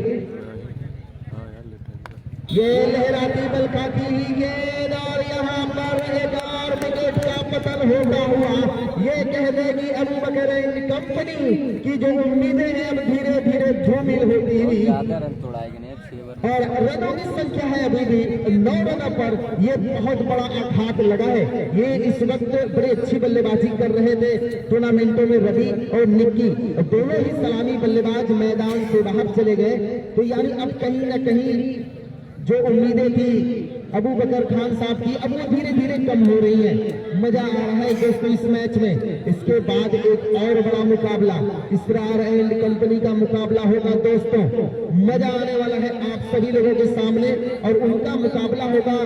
Speaker 1: ये लहराती बल खाती हुई गेंद और यहाँ पर एक और विकेट का पतन होता हुआ ये कह देगी अबू बकर एंड कंपनी की जो उम्मीदें हैं अब धीरे धीरे धूमिल होती हुई। और रनों की संख्या है अभी भी 9 रनों पर। ये बहुत बड़ा आघात लगा है। ये इस वक्त बड़ी अच्छी बल्लेबाजी कर रहे थे टूर्नामेंटों में रवि और निक्की, दोनों ही सलामी बल्लेबाज मैदान से बाहर चले गए। तो यानी अब कहीं ना कहीं जो उम्मीदें थी अबू बकर खान साहब की अब वो धीरे धीरे कम हो रही है। मजा आ रहा है दोस्तों इस मैच में। इसके बाद एक और बड़ा मुकाबला इसरार एंड कंपनी का मुकाबला होगा दोस्तों। मजा आने वाला है आप सभी लोगों के सामने और उनका मुकाबला होगा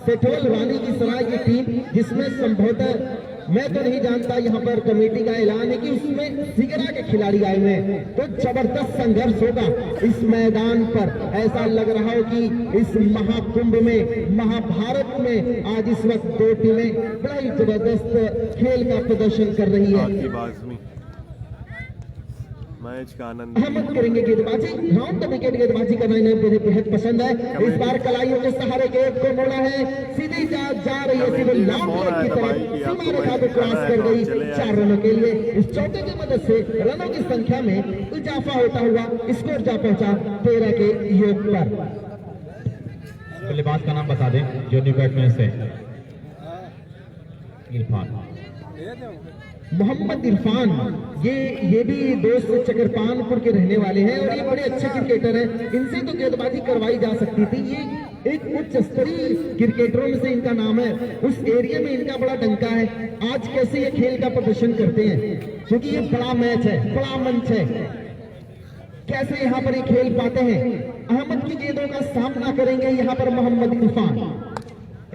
Speaker 1: सेठोल रानी की सराय की टीम, जिसमें संभवतः मैं तो नहीं जानता, यहाँ पर कमेटी का ऐलान है कि उसमें सिगरा के खिलाड़ी आए हुए हैं। तो जबरदस्त संघर्ष होगा इस मैदान पर। ऐसा लग रहा हो कि इस महाकुंभ में, महाभारत में आज इस वक्त 2 टीमें बड़ा ही जबरदस्त खेल का प्रदर्शन कर रही है।
Speaker 2: मैच का आनंद
Speaker 1: अहमद करेंगे गेंदबाजी। राउंड द विकेट गेंदबाजी करना इन्हें मुझे बेहद पसंद है। इस बार कलाइयों के सहारे गेंद को मोड़ा है, सीधी जा रही है सीधे लॉन्ग लेग की तरफ, सीमा रेखा को क्रॉस कर गई 4 रनों के लिए। इस चौके की मदद से रनों की संख्या में इजाफा होता हुआ स्कोर जा पहुंचा 13 के योग पर।
Speaker 4: बल्लेबाज का नाम बता दें जो न्यू बैट्समैन से। इरफान,
Speaker 1: मोहम्मद इरफान, ये भी दोस्त चकरपानपुर के रहने वाले हैं और ये बड़े अच्छे क्रिकेटर हैं। इनसे तो गेंदबाजी करवाई जा सकती थी। ये एक उच्च स्तरीय क्रिकेटरों में से इनका नाम है। उस एरिया में इनका बड़ा डंका है। आज कैसे ये खेल का प्रदर्शन करते हैं, क्योंकि ये बड़ा मैच है, बड़ा मंच है, कैसे यहाँ पर ये खेल पाते हैं। अहमद की गेंदों का सामना करेंगे यहाँ पर मोहम्मद इरफान।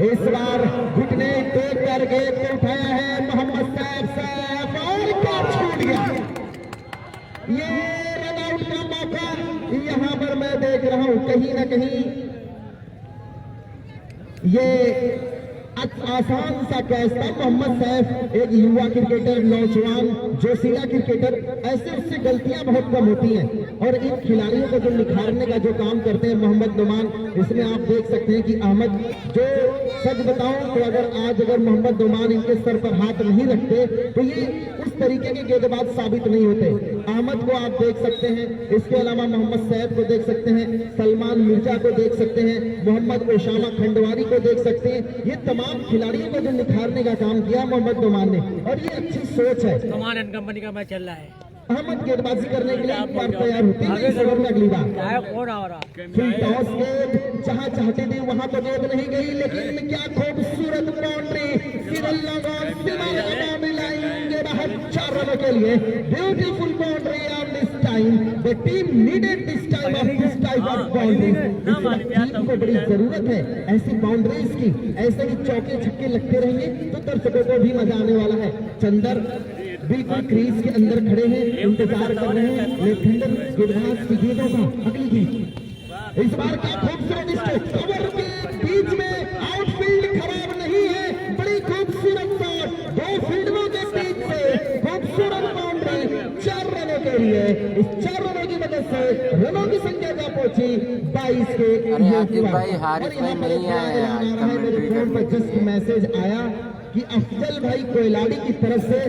Speaker 1: इस बार घुटने टेक कर गेंद को उठाया है मोहम्मद सैफ और क्या छूट गया। ये रन आउट का मौका यहाँ पर मैं देख रहा हूं। कहीं ना कहीं ये आसान सा कैच था। मोहम्मद सैफ एक युवा क्रिकेटर, नौजवान जोशीला क्रिकेटर, ऐसे उससे गलतियां बहुत कम होती हैं और इन खिलाड़ियों को जो निखारने का जो काम करते हैं मोहम्मद नुमान, इसमें आप देख सकते हैं कि अहमद, जो सच बताऊं तो अगर मोहम्मद नुमान इनके सर पर हाथ नहीं रखते तो ये उस तरीके के गेंदबाज साबित नहीं होते। अहमद को आप देख सकते हैं, इसके अलावा मोहम्मद सैफ को देख सकते हैं, सलमान मिर्जा को देख सकते हैं, मोहम्मद ओसामा खंडवारी को देख सकते हैं। ये तमाम खिलाड़ियों को जो निखारने का काम किया मोहम्मद नुमान ने, और ये अच्छी सोच है।
Speaker 5: कंपनी का मैच चल रहा है।
Speaker 1: अहमद गेंदबाजी करने के लिए एक बार तैयार होते हैं इस ओवर में अगली बार। फिर टॉस गेंद जहां चाहते थे वहां तो गेंद नहीं गई, लेकिन क्या खूबसूरत बाउंड्री, बाउंड्री लाइन के बाहर 4 रनों के लिए। Beautiful boundary on this time. The team needed this time of this type of boundary. Team को बड़ी जरूरत है ऐसी बाउंड्रीज की। ऐसे ही चौके छक्के लगते रहेंगे तो दर्शकों को भी मजा आने वाला है। चंदर बिल्कुल क्रीज के अंदर खड़े हैं, इंतजार कर रहे हैं लेफ्टिनेंट गुरबाज की गेंदों का। अगली गेंद इस बार क्या खूबसूरत स्ट्रोक, कवर के बीच में, आउटफील्ड खराब नहीं है, बड़ी खूबसूरत शॉट, 2 फील्डरों के बीच से खूबसूरत बाउंड्री 4 रनों के लिए। इस 4 रनों की मदद से रनों की संख्या क्या पहुंची 22 के।
Speaker 3: अरे आकिब भाई हारिस भाई नहीं आया यार,
Speaker 1: मेरे फोन पर जस्ट मैसेज आया कि अफजल भाई कोयलाड़ी की तरफ से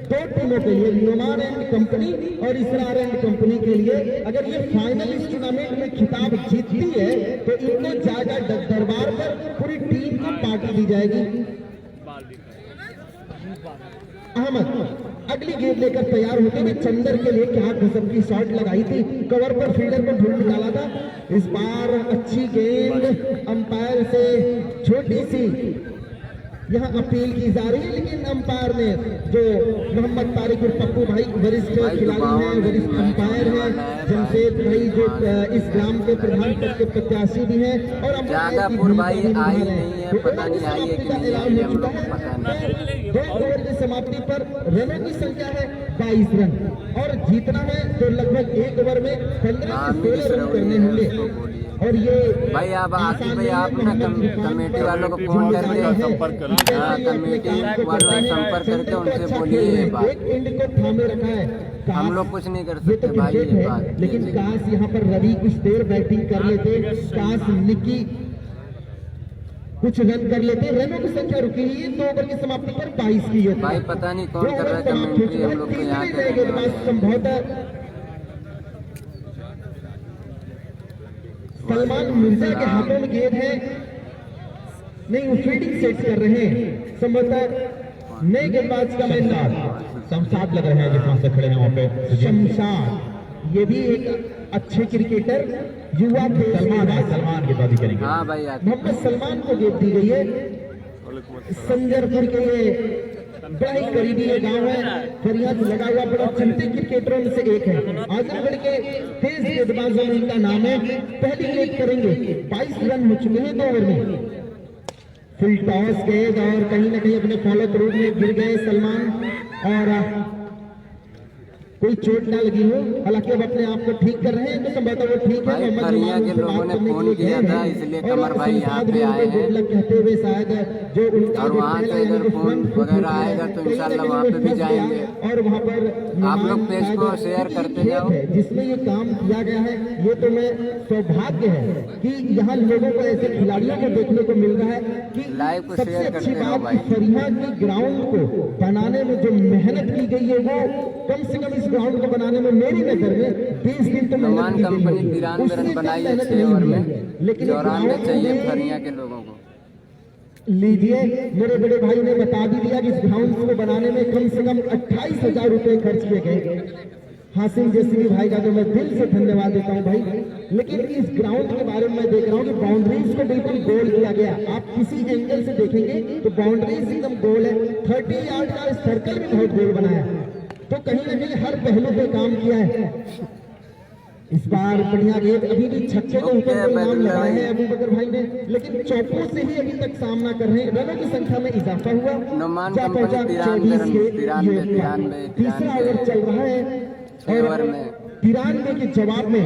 Speaker 1: 2 टीमों के लिए, नुमान एंड कंपनी और इसरार एंड कंपनी के लिए, अगर ये फाइनल इस टूर्नामेंट में खिताब जीतती है तो इनको जाएगा दरबार पर, पूरी टीम को पार्टी दी जाएगी। अहमद अगली गेंद लेकर तैयार होते हुए चंदर के लिए क्या गजब की शॉट लगाई थी, कवर पर फील्डर को ढूंढ निकाला था। इस बार अच्छी गेंद, अंपायर से छोटी सी यहाँ अपील की जा रही है, लेकिन अंपायर ने जो मोहम्मद तारिक और पप्पू भाई वरिष्ठ खिलाड़ी हैं, वरिष्ठ अंपायर हैं, जमशेद भाई जो इस ग्राम के प्रधान पद के प्रत्याशी भी हैं, और
Speaker 3: जादापुर भाई आई नहीं है, पता नहीं आई है कि नहीं आई है, हम लोग को पता नहीं।
Speaker 1: 2 ओवर की समाप्ति पर रनों की संख्या है 22 रन और जीतना है तो लगभग 1 ओवर में 15 से 16 रन करने होंगे। और ये
Speaker 3: भाई आप आकिब भाई आप ना कमेटी वालों को फोन करके
Speaker 2: संपर्क करो।
Speaker 3: कमेटी वालों से संपर्क करके उनसे बोलिए ये बात।
Speaker 1: एक एंड को थामे रखा है,
Speaker 3: हम लोग कुछ नहीं कर
Speaker 1: ये
Speaker 3: सकते
Speaker 1: तो
Speaker 3: भाई
Speaker 1: क्रिकेट
Speaker 3: ये
Speaker 1: है,
Speaker 3: बात।
Speaker 1: लेकिन काश यहाँ पर रवि कुछ देर बैटिंग कर लेते, काश निक्की कुछ रन कर लेते। रनों की संख्या रुकी हुई है 2 ओवर की समाप्ति पर 22 की है।
Speaker 3: भाई पता नहीं कौन कर रहा है कमेंट्री, हम लोग तो यहाँ के
Speaker 1: संभवतः सलमान मिर्जा के हाथों में गेंद है, नहीं वो फील्डिंग सेट कर रहे हैं संभवतः नए गेंदबाज का मैदान।
Speaker 4: शमशाद लग रहे हैं जिस वहां से खड़े हैं वहां पे
Speaker 1: शमशाद, ये भी एक अच्छे क्रिकेटर, युवा थे।
Speaker 4: सलमान के बाद करेंगे।
Speaker 3: हाँ भाई
Speaker 1: मोहम्मद सलमान को गेंद दी गई है। संजरपुर के ये बड़ा ही करीबी ये गांव है, फरियाद लगा हुआ बड़ा चलते क्रिकेटरों में से एक है। आजमगढ़ के तेज गेंदबाजों में इनका नाम है। पहली गेंद करेंगे, 22 रन हो चुके हैं 2 ओवर में। फुल टॉस गेंद और कहीं ना कहीं अपने फॉलो थ्रू में गिर गए सलमान, और कोई चोट ना लगी हो, हालांकि अब अपने आप को ठीक कर रहे हैं तो संभवतः वो ठीक है।
Speaker 3: भाई फरिया के लोगों ने फोन किया था इसलिए कमर भाई यहाँ पे आए हैं,
Speaker 1: कहते हुए शायद जो उनका
Speaker 3: और वहाँ से इधर फोन वगैरह आएगा तो इंशाल्लाह वहाँ पे भी जाएंगे।
Speaker 1: और वहाँ पर
Speaker 3: आप लोग पेज को शेयर करते जाओ।
Speaker 1: जिसमें ये काम किया गया है, ये तो मैं सौभाग्य है कि यहाँ लोगों को ऐसे खिलाड़ियों को देखने को मिल रहा है कि
Speaker 3: लाइव को
Speaker 1: सबसे
Speaker 3: शेयर
Speaker 1: अच्छी
Speaker 3: करते रहो
Speaker 1: बात
Speaker 3: भाई।
Speaker 1: फरिया की ग्राउंड को बनाने में जो मेहनत की गई है, वो कम से कम इस ग्राउंड को बनाने में मेरी नजर में 20 दिन तो
Speaker 3: नुमान कंपनी 93 रन बनाई है 6 ओवर में, 94 चाहिए फरिया के लोगों को।
Speaker 1: लीजिए, मेरे बड़े भाई ने बता भी दिया कि इस ग्राउंड को बनाने में कम से कम 28,000 रुपए खर्च किए गए। हासिल जैसी भाई का तो मैं दिल से धन्यवाद देता हूं भाई। लेकिन इस ग्राउंड के बारे में मैं देख रहा हूं कि बाउंड्रीज को बिल्कुल गोल किया गया। आप किसी एंगल से देखेंगे तो बाउंड्रीज एकदम गोल है। 30 यार्ड का सर्कल भी बहुत गोल बनाया, तो कहीं ना कहीं हर पहलू पे काम किया है। इस बार बढ़िया गेंद, अभी भी छक्के के ऊपर नाम लगाए हैं अबू बकर भाई ने, लेकिन चौकों से ही अभी तक सामना कर रहे हैं। रनों की संख्या में इजाफा हुआ,
Speaker 3: नुमान
Speaker 1: जा
Speaker 3: कंपनी
Speaker 1: पहुंचा
Speaker 3: 93
Speaker 1: 24 तीसरा ओवर चल रहा है और 93 के जवाब में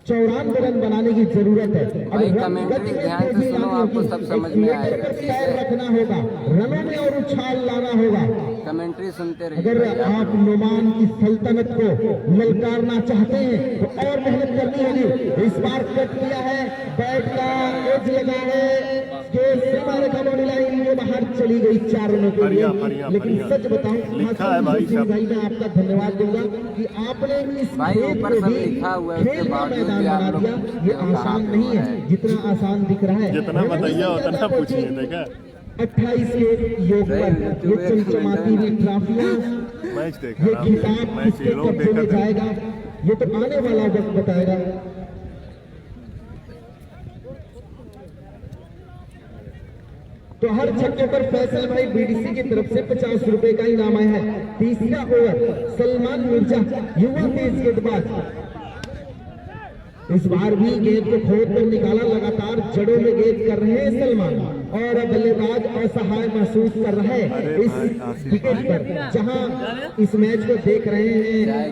Speaker 1: 94 रन बनाने की जरूरत है।
Speaker 3: भाई कमेंट्री ध्यान से सुनो, आपको सब समझ में आएगा।
Speaker 1: पैर रखना होगा, रनों में और उछाल लाना होगा।
Speaker 3: कमेंट्री सुनते रहिए।
Speaker 1: अगर आप नुमान की सल्तनत को ललकारना चाहते हैं तो और मेहनत करनी होगी। इस बार कट किया है, बैट का एज लगा है, लाइन में बाहर चली गई 4 रनों के लिए। लेकिन सच बताऊं भाई, मैं आपका धन्यवाद दूंगा कि आपने इस
Speaker 3: भाई ऊपर सब लिखा हुआ है, उसके बावजूद भी आप लोग
Speaker 1: ये आसान नहीं है जितना आसान दिख रहा है।
Speaker 2: जितना बताइए उतना पूछिए। देखा
Speaker 1: 28 के योग पर ये चमचमाती हुई ट्रॉफियां,
Speaker 2: मैच देख
Speaker 1: ये
Speaker 2: रहा
Speaker 1: खिताब
Speaker 2: मैच
Speaker 1: किसके कब्जे में जाएगा ये तो आने वाला वक्त बताएगा। तो हर छक्के पर फैसल भाई बीडीसी की तरफ से 50 रुपए का इनाम आया है। तीसरा ओवर सलमान मिर्जा, युवा तेज गेंदबाज, इस बार भी गेंद को खोद कर निकाला, लगातार जड़ों में गेंद कर रहे हैं सलमान। और बल्लेबाज असहाय महसूस कर रहा है इस विकेट पर, जहां इस मैच को देख रहे हैं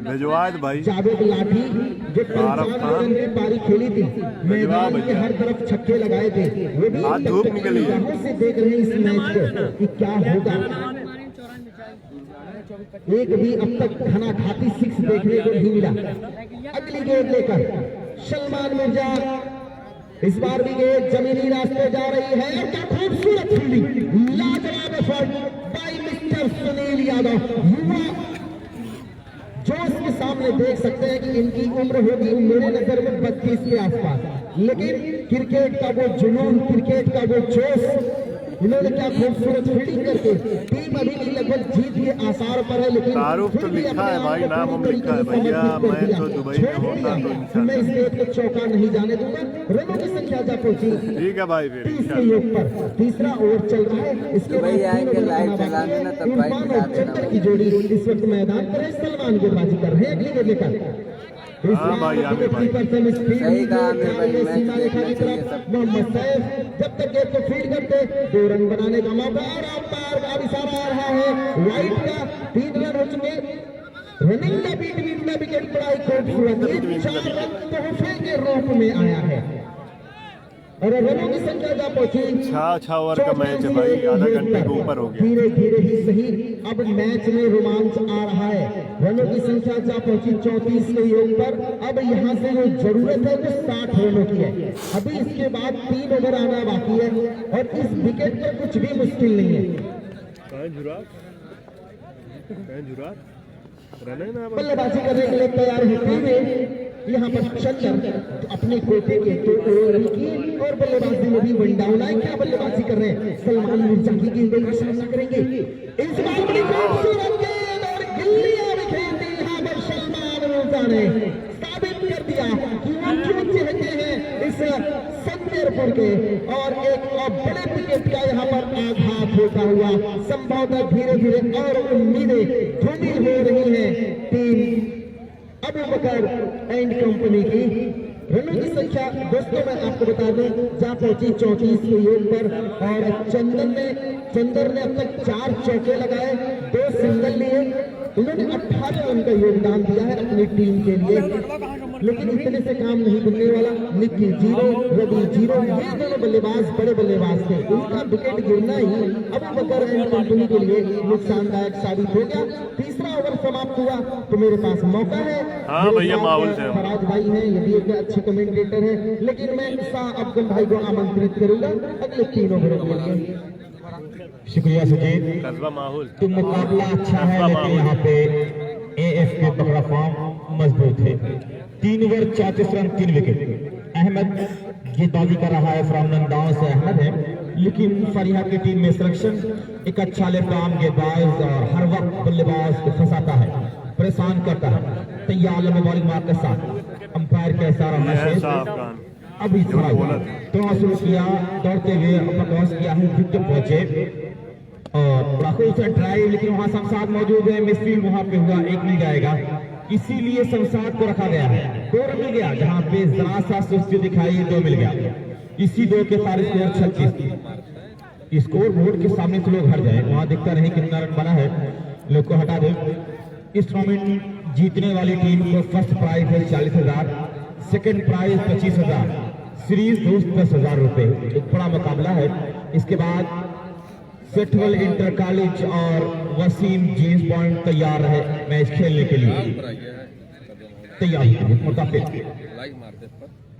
Speaker 2: भिजवाद भाई
Speaker 1: जावेद लाठी जो 55 रन की पारी खेली थी, मैदान के हर तरफ छक्के लगाए थे, वो भी निगाहों से देख रहे हैं इस मैच को कि क्या होगा। एक भी अब तक घना खाती सिक्स देखने को नहीं मिला। अगली गेंद लेकर सलमान मिर्जा, इस बार भी गेंद जमीनी रास्ते जा रही है। क्या खूबसूरत फील्डिंग, लाजवाब effort bye mister Sunil Yadav. युवा जोश के सामने देख सकते हैं कि इनकी उम्र होगी मेरे नजर में 32 के आसपास, लेकिन क्रिकेट का वो जुनून, क्रिकेट का वो जोश, इन्होंने क्या खूबसूरत फील्डिंग करके टीम अभी भी लगभग जीत के आसार पर है, लेकिन
Speaker 2: तारुफ तो लिखा है भाई, नाम हम लिखा है भैया। मैं तो दुबई में होता तो
Speaker 1: मैं इस गेंद को चौका नहीं जाने दूंगा। रनों की संख्या जा पहुंची
Speaker 2: ठीक है भाई, फिर
Speaker 1: 30 के योग पर। तीसरा ओवर चल रहा है, इसके बाद इरफान और चंदर की जोड़ी इस वक्त मैदान पर है। सलमान गेंदबाजी कर रहे हैं अगली गेंद लेकर।
Speaker 2: हाँ भाई, आमिर भाई।
Speaker 3: सही कहा आमिर भाई,
Speaker 1: सीमा रेखा की तरफ मोहम्मद सैफ जब तक गेंद को फील्ड करते 2 रन बनाने का मौका, और अंपायर का इशारा आ रहा है वाइड का। 3 रन हो चुके। रनिंग द बीट में विकेट पड़ा खूबसूरत, 4 रन तोहफे के रूप में आया है और रनों की संख्या जा पहुंची
Speaker 2: 6 ओवर का मैच है भाई, आधा घंटे के ऊपर हो गया।
Speaker 1: धीरे धीरे ही सही अब मैच में रोमांच आ रहा है। रनों की संख्या जा पहुंची 34 के योग पर। अब यहाँ से जो जरूरत है वो 60 रनों की है। अभी इसके बाद 3 ओवर आना बाकी है और इस विकेट पर कुछ भी मुश्किल नहीं है। बल्लेबाजी करने के लिए तैयार होते हुए यहाँ पर चंदर अपने कोटे के 2 ओवर की और बल्लेबाजी में भी वन डाउन आए। क्या बल्लेबाजी कर रहे हैं, सलमान मिर्जा की गेंदों का सामना करेंगे। इस बार बड़ी खूबसूरत गेंद और गिल्लियां बिखेर दी यहाँ पर सलमान मिर्जा ने, साबित कर दिया कि वो क्यों चाहते हैं इस संजयपुर के। और एक और बड़े विकेट का यहाँ पर आघात होता हुआ संभवतः धीरे धीरे और उम्मीदें धूमिल हो रही हैं team Abu Bakar and company की। रनों की संख्या दोस्तों मैं आपको बता दूं जा पहुंची 34 के योग पर और चंदर ने अब तक 4 चौके लगाए, 2 सिंगल लिए। उन्होंने 18 रन का योगदान दिया है अपनी टीम के लिए, लेकिन इतने से काम नहीं बनने वाला। निकी 0, रवि 0, ये दोनों बल्लेबाज बड़े बल्लेबाज थे। उनका विकेट गिरना ही अबू बकर एंड कंपनी के लिए नुकसानदायक साबित हो गया। तीसरा ओवर समाप्त हुआ तो मेरे पास मौका है।
Speaker 2: हाँ भैया, माहौल से
Speaker 1: फराज भाई हैं, ये भी एक अच्छे कमेंटेटर हैं, लेकिन मैं शाह अब्दुल भाई को आमंत्रित करूंगा अगले 3 ओवरों के लिए।
Speaker 4: शुक्रिया सुजीत।
Speaker 2: कस्बा माहौल
Speaker 4: तो मुकाबला अच्छा है, लेकिन यहाँ पे AF के पकड़ा फॉर्म मजबूत है। 3 ओवर 34 रन 3 विकेट। अहमद गेंदबाजी कर रहा है, फ्रॉम नंदाओं से अहमद है, लेकिन फरिया की टीम में सिलेक्शन एक अच्छा लेफ्ट आर्म गेंदबाज और हर वक्त बल्लेबाज को फंसाता है, परेशान करता है। तैयार लंबे बॉलिंग मार के साथ अंपायर के इशारा अभी क्रॉस किया, दौड़ते हुए क्रॉस किया है, विकेट पहुंचे और बड़ा खूबसूरत ड्राइव, लेकिन वहां शमशाद मौजूद है। मिसफील्ड वहां पे हुआ, 1 मिल जाएगा, इसीलिए शमशाद को रखा गया है। 2 रन मिल गया, जहां पे जरा सा सुस्ती दिखाई 2 मिल गया। इसी 2 के साथ स्कोर 36। स्कोर बोर्ड के सामने से लोग हट जाए, वहां दिखता नहीं कितना रन बना है, लोग को हटा दे। इस टूर्नामेंट जीतने वाली टीम को फर्स्ट प्राइज है 40,000, सेकंड प्राइज 25,000, सीरीज 10,000 रुपए। एक बड़ा मुकाबला है। इसके बाद सेटवल इंटर कॉलेज और वसीम जींस पॉइंट तैयार है मैच खेलने के लिए, तैयार मुताबिक।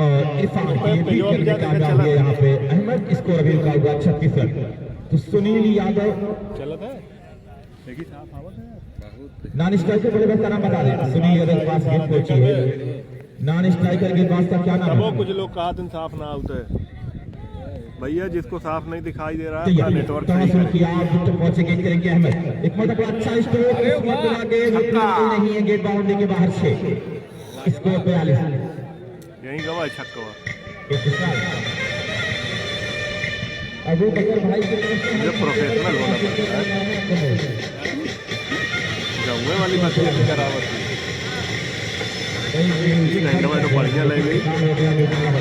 Speaker 4: और इरफान की कामयाब है यहाँ पे। अहमद स्कोर अभी का हुआ 36 रन। तो सुनील यादव नॉन स्ट्राइकर बल्लेबाज का नाम बता दें। सुनील यादव के पास गेंद पहुंची है। नॉन स्ट्राइकर गेंदबाज का क्या नाम है?
Speaker 2: कुछ लोग कहा दिन साफ ना होते भैया, जिसको साफ नहीं दिखाई दे रहा है नेटवर्क
Speaker 4: पहुंचे गेंद करेंगे अहमद। एक मतलब अच्छा स्ट्रोक नहीं है, गेंद बाउंड्री के बाहर 6, स्कोर 42।
Speaker 2: यही गवा छक्का
Speaker 1: अबू बकर भाई की तरफ से
Speaker 2: प्रोफेशनल होना पड़ता है। वाली मछली की करावट इसी घंटे में तो बढ़िया लग गई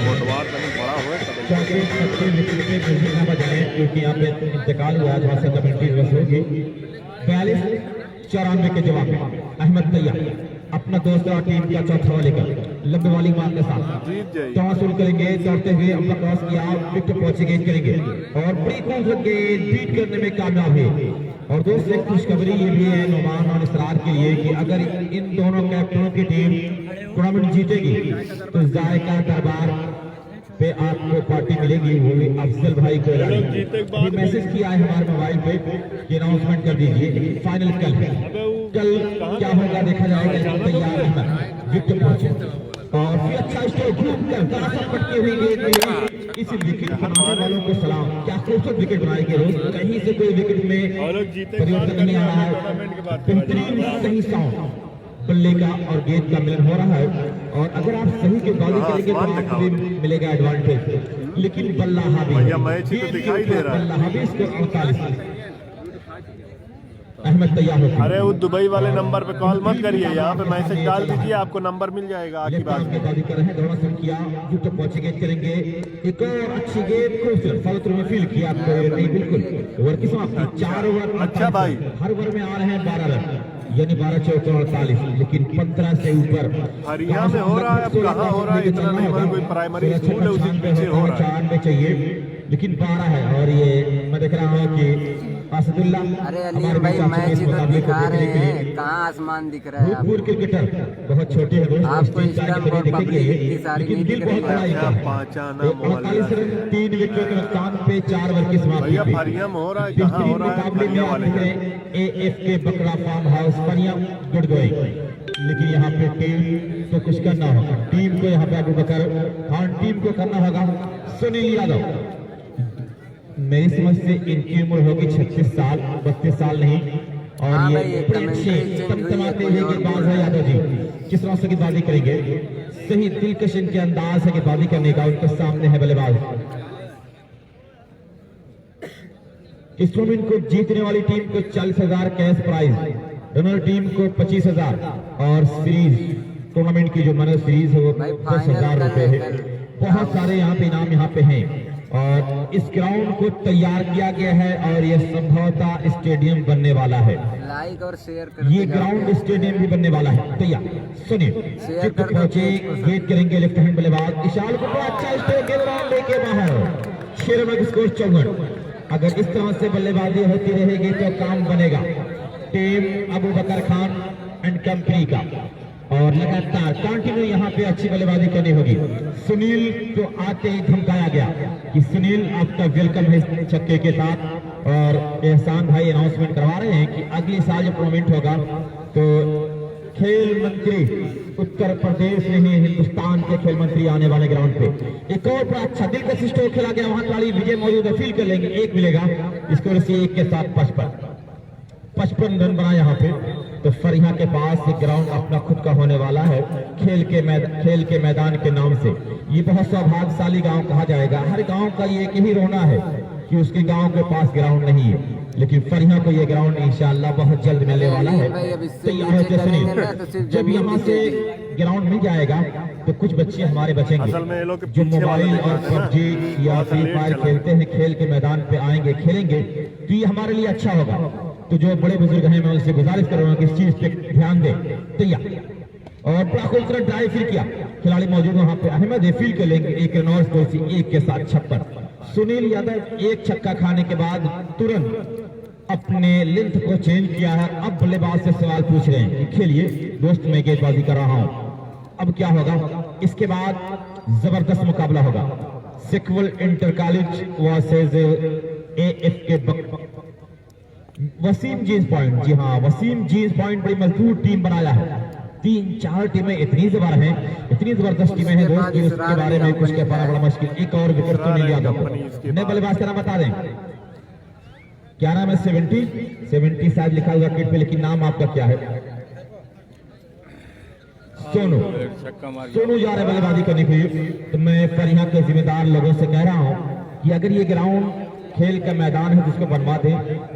Speaker 2: मोटवार कहीं बड़ा हुआ
Speaker 4: क्योंकि सबसे विकेट पे म्यूजिक ना बजाएं क्योंकि यहाँ पे इंतकाल हुआ थोड़ा सा कमेंट्री दिवस होगी। 42-94 के जवाब में अहमद तैयार अपना दूसरा टीम का चौथा वाले का लंबे वाली मार के साथ टॉस शुरू करेंगे। दौड़ते हुए अपना क्रॉस किया, विकेट पहुंचे गेंद करेंगे और बड़ी कूद गेंद बीट करने में कामयाब हुए। और दोस्तों खुशखबरी ये भी है नुमान और इसरार के लिए कि अगर इन दोनों कैप्टनों की टीम टूर्नामेंट जीतेगी तो जायका दरबार पे आपको पार्टी मिलेगी, वो भी अफजल भाई को। ये मैसेज किया है हमारे मोबाइल पे कि अनाउंसमेंट कर दीजिए। फाइनल कल है, कल क्या होगा देखा जाएगा। तैयार है विकेट पहुंचे और फिर अच्छा स्ट्रोक घूमकर दरअसल पटके हुई गेंद इस विकेट बनाने वालों को सलाम। क्या खूबसूरत विकेट बनाई गई रोज, कहीं से कोई विकेट में परिवर्तन नहीं आ रहा है। बेहतरीन सही साउंड बल्ले का और गेंद का मिलन हो रहा है और अगर आप सही के बॉलिंग करेंगे तो आपको भी मिलेगा एडवांटेज। लेकिन बल्ला हावी
Speaker 2: मैच ही तो दिखाई दे रहा है।
Speaker 4: बल्ला हावी इसको 48 अहमद तैयार हो।
Speaker 2: अरे वो दुबई वाले नंबर पे कॉल मत करिए, यहाँ पे मैसेज डाल दीजिए, आपको नंबर मिल जाएगा। आखिरी बात
Speaker 4: करेंगे एक और अच्छी गेंद खूबसूरत फॉलो थ्रू में फील किया नहीं बिल्कुल ओवर की समाप्ति। 4 ओवर
Speaker 2: अच्छा भाई,
Speaker 4: हर ओवर में आ रहे हैं 12 रन यानी 12 चौके 48, लेकिन 15 से ऊपर
Speaker 2: हरियाणा में हो रहा है। अब कहाँ हो रहा है इतना नहीं, मतलब कोई प्राइमरी स्कूल है उसी पीछे हो रहा है।
Speaker 4: 4 में चाहिए लेकिन 12 है और ये मैं देख रहा हूँ कि असदुल्ला
Speaker 3: अरे अली भाई मैच इधर दिखा रहे हैं, कहाँ आसमान दिख रहा है।
Speaker 4: भूतपूर्व क्रिकेटर बहुत छोटे हैं
Speaker 3: आपको स्टंप और पब्लिक की सारी नहीं दिख रही है।
Speaker 4: 48 रन 3 विकेटों के नुकसान पे 4 ओवर की समाप्ति।
Speaker 2: हरियाणा में हो रहा है, कहाँ हो रहा है
Speaker 4: मुकाबले में आते हैं AF के बकरा फार्म हाउस पनिया गुड़गोई। लेकिन यहाँ पे टीम तो कुछ करना होगा, टीम को यहाँ पे अबू बकर खान टीम को करना होगा। सुनील यादव मेरी समझ से इनकी उम्र होगी 36 साल 32 साल नहीं। और ये बड़े अच्छे तमतमाते हुए गेंदबाज है यादव जी। किस तरह से गेंदबाजी करेंगे, सही दिलकश इनके अंदाज है गेंदबाजी करने का। उनके सामने है बल्लेबाज। इस टूर्नामेंट को जीतने वाली टीम को 40,000 कैश प्राइज, दोनों टीम को 25,000 और सीरीज टूर्नामेंट की जो मैन सीरीज है वो 10,000 रुपए है। बहुत सारे यहाँ पे इनाम यहाँ पे हैं और इस ग्राउंड को तैयार किया गया है और ये संभवतः स्टेडियम बनने वाला है।
Speaker 3: लाइक और शेयर
Speaker 4: ये ग्राउंड स्टेडियम भी बनने वाला है। तैयार सुनिए पहुंचे गेट करेंगे लेफ्ट हैंड बल्लेबाज इशाल को अच्छा स्ट्रोक लेके बाहर। 6 रनों की स्कोर 54। अगर इस तरह से बल्लेबाजी होती रहेगी तो काम बनेगा team Abu Bakar Khan and company का। और लगातार कंटिन्यू यहाँ पे अच्छी बल्लेबाजी करनी होगी। सुनील को आते ही धमकाया गया कि सुनील आपका वेलकम है छक्के के साथ। और एहसान भाई अनाउंसमेंट करवा रहे हैं कि अगले साल जब टूर्नामेंट होगा तो खेल मंत्री उत्तर प्रदेश नहीं हिंदुस्तान के खेल मंत्री आने वाले ग्राउंड पे। एक और बड़ा अच्छा दिल का स्ट्रोक खेला गया, वहां वाली विजय मौजूद है, फील कर लेंगे, 1 मिलेगा। स्कोर से 1 के साथ 55 रन बना यहाँ पे। तो फरिया के पास ये ग्राउंड अपना खुद का होने वाला है खेल के मैदान के नाम से। ये बहुत सौभाग्यशाली गांव कहा जाएगा। हर गांव का ये एक ही रोना है कि उसके गांव के पास ग्राउंड नहीं है, लेकिन फरिया को ये ग्राउंड इंशाल्लाह बहुत जल्द मिलने वाला है। तैयार होते सुनील, जब यहाँ से ग्राउंड मिल जाएगा तो कुछ बच्चे हमारे बचेंगे जो मोबाइल और PUBG या फ्री फायर खेलते हैं, खेल के मैदान पे आएंगे खेलेंगे तो ये हमारे लिए अच्छा होगा। तो जो बड़े बुजुर्ग हैं मैं उनसे गुजारिश कर रहा हूँ कि इस चीज पे ध्यान दें। तैयार और बड़ा खूबसूरत ड्राइव फील किया, खिलाड़ी मौजूद वहां पे अहमद ये फील कर लेंगे। 1 रन और स्कोर से 1 के साथ 56। सुनील यादव 1 छक्का खाने के बाद तुरंत अपने लेंथ को चेंज किया है। अब बल्लेबाज से सवाल पूछ रहे हैं कि खेलिए दोस्त, मैं गेंदबाजी कर रहा हूँ। अब क्या होगा, इसके बाद जबरदस्त मुकाबला होगा। Sequel inter college versus AF के वसीम जींस पॉइंट। जी हाँ, वसीम जींस पॉइंट बड़ी मजबूत टीम बनाया है। 3-4 टीमें इतनी जबर हैं, इतनी जबरदस्त टीमें हैं दोस्त कि उसके बारे में कुछ कह पाना बड़ा मुश्किल। एक और विकेट तो नहीं लिया जाता। नए बल्लेबाज का नाम बता दें, क्या नाम है? 70 शायद लिखा हुआ किट पे, लेकिन नाम आपका क्या है? सोनू जा रहे बल्लेबाजी करने के लिए। तो मैं फरिया के जिम्मेदार लोगों से कह रहा हूँ कि अगर ये ग्राउंड खेल का मैदान है जिसको बनवा दें।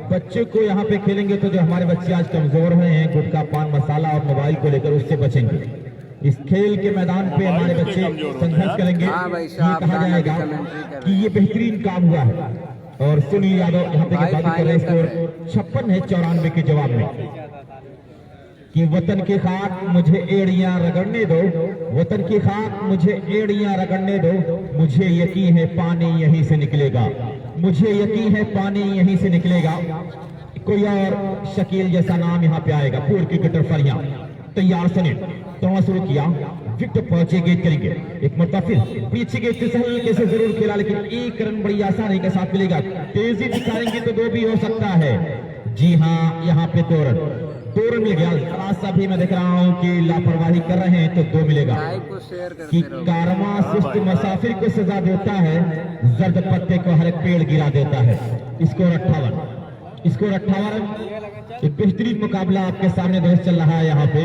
Speaker 4: बच्चों को यहाँ पे खेलेंगे तो जो हमारे बच्चे आज कमजोर हैं, गुटखा पान मसाला और मोबाइल को लेकर उससे बचेंगे। इस खेल के मैदान पे हमारे बच्चे संघर्ष करेंगे।
Speaker 3: हाँ भाई,
Speaker 4: ये
Speaker 3: साहब
Speaker 4: कहा जाएगा
Speaker 3: कमेंट्री कर रहे
Speaker 4: कि ये बेहतरीन काम हुआ है। और सुनील यादव यहाँ पे गेंदबाजी कर रहे हैं। स्कोर 56 है 94 के जवाब में। कि वतन की खाक मुझे एड़ियां रगड़ने दो, वतन की खाक मुझे एड़ियां रगड़ने दो, मुझे यकीन है पानी यहीं से निकलेगा, मुझे यकीन है पानी यहीं से निकलेगा। कोई और शकील जैसा नाम यहाँ पे आएगा। पूर्व क्रिकेटर फरिया तैयार सुनील तोड़ना शुरू किया, विकेट पहुंचे गेट करेंगे। एक मरतबा फिर पीछे गेट से हल्के से जरूर खेला, लेकिन एक रन बड़ी आसानी के साथ मिलेगा। तेजी दिखाएंगे तो 2 भी हो सकता है। जी हाँ, यहाँ पे 2 रन मिल गया। थोड़ा सा भी मैं देख रहा हूँ कि लापरवाही कर रहे हैं तो 2 मिलेगा। कि कारमा सुस्त मुसाफिर को सजा देता है, जर्द पत्ते को हर एक पेड़ गिरा देता है। स्कोर 58। एक बेहतरीन मुकाबला आपके सामने दोस्त चल रहा है यहाँ पे।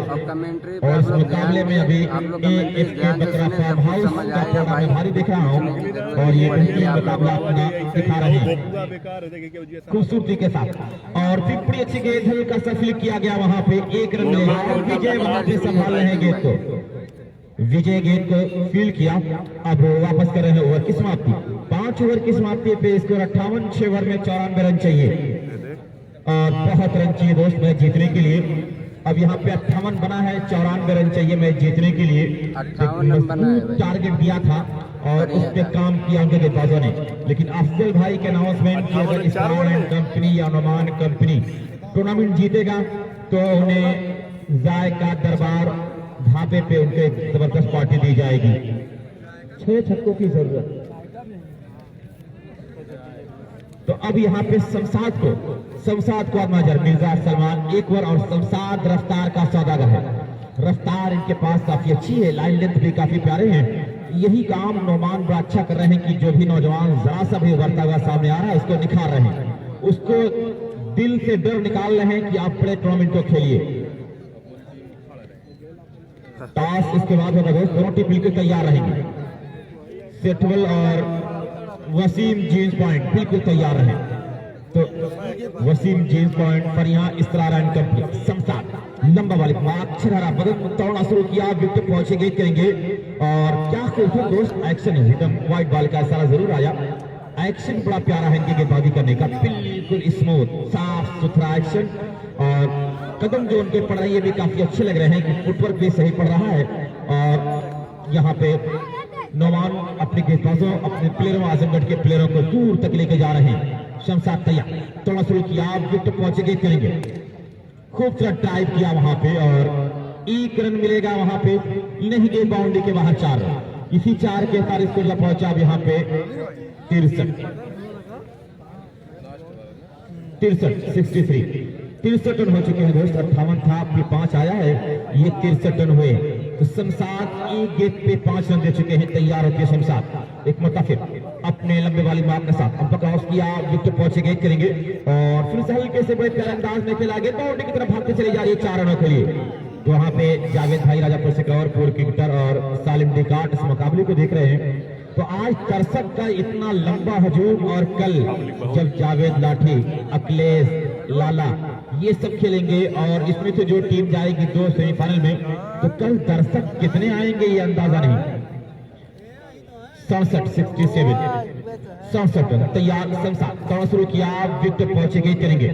Speaker 4: और इस मुकाबले में अभी AFK बकरा फार्म हाउस का टूर्नामेंट भारी दिख रहा हूँ। और ये बेहतरीन मुकाबला अपना दिखा रहे हैं खूबसूरती के साथ। और फिर बड़ी अच्छी गेंद हल्का सा फ्लिक किया गया वहाँ पे। 1 रन मिलेगा। और विजय वहाँ पे संभाल रहे हैं गेंद को। विजय गेंद को फील किया, अब वापस कर रहे हैं ओवर की समाप्ति। 5 ओवर की समाप्ति पे स्कोर 58। 6 ओवर में 94 रन चाहिए और बहुत रन चाहिए दोस्त मैच जीतने के लिए। अब यहाँ पे 58 बना है, 94 रन चाहिए मैच जीतने के लिए। 58 टारगेट दिया था और उस पे काम किया उनके गेंदबाजों ने। लेकिन अफजल भाई के अनाउंसमेंट की अगर इस्लाम कंपनी या नोमान कंपनी टूर्नामेंट जीतेगा तो उन्हें जायका दरबार ढाबे पे उनके जबरदस्त पार्टी दी जाएगी। 6 छक्कों की जरूरत। तो अब यहाँ पे शमशाद को नजर मिर्जा सलमान एक ओवर। और शमशाद रफ्तार का सौदागर है। रफ्तार इनके पास काफी अच्छी है, लाइन लेंथ भी काफी प्यारे हैं। यही काम नोमान बड़ा अच्छा कर रहे हैं कि जो भी नौजवान जरा सा भी उभरता हुआ सामने आ रहा है उसको निखार रहे हैं, उसको दिल से डर निकाल रहे हैं कि आप बड़े टूर्नामेंट को खेलिए। टॉस इसके बाद होगा दोस्त, दोनों टीम बिल्कुल तैयार रहेंगे। सेटवल और वसीम जेम्स पॉइंट बिल्कुल तैयार रहे। तो वसीम जेम्स पॉइंट पर यहाँ इसरार एंड कंपनी शमशाद लंबा वाली अक्षरहरा बदन तोड़ना शुरू किया, विकेट पहुंचे गेट करेंगे। और क्या खूबसूरत दोस्त एक्शन है, एकदम व्हाइट बॉल का इशारा जरूर आया। एक्शन बड़ा प्यारा है इनकी गेंदबाजी करने का, बिल्कुल स्मूथ साफ सुथरा एक्शन। और कदम जो उनके पड़ रही है भी काफी अच्छे लग रहे हैं, फुटवर्क भी सही पड़ रहा है। और यहाँ पे नोमान अपने गेंदबाजों अपने प्लेयरों आजमगढ़ के प्लेयरों को दूर तक लेके जा रहे हैं। शमशाद तैयार तोड़ना शुरू किया, विकेट पहुंचे गेट करेंगे। खूबसूरत ड्राइव किया वहां पे और 1 रन मिलेगा वहां पे। नहीं गए बाउंड्री के बाहर 4 रन। इसी 4 के साथ स्कोर जब पहुंचा अब यहाँ पे 63 रन हो चुके हैं दोस्त। 58 था, फिर 5 आया है, ये 63 रन हुए। तो शमशाद एक गेंद पे 5 रन दे चुके हैं। तैयार होती है शमशाद एक मुताफिर अपने लंबे वाली मार्क के साथ। अब क्रॉस किया, विकेट पहुंचे गेंद करेंगे और फिर से हल्के से बड़े प्यारे अंदाज में खेला गया, बाउंड्री की तरफ भागते चली जा रही है 4 रनों के लिए। तो वहां पे जावेद भाई राजापुर से कवर पूर्व क्रिकेटर और सालिम डिकाट इस मुकाबले को देख रहे हैं। तो आज दर्शक का इतना लंबा हजूम और कल जब जावेद लाठी, अखिलेश, लाला ये सब खेलेंगे और इसमें से जो टीम जाएगी 2 सेमीफाइनल में, तो कल दर्शक कितने आएंगे ये अंदाजा नहीं। 67 रन तैयार। शमशाद तोड़ा शुरू किया, विकेट पहुंचे गेट करेंगे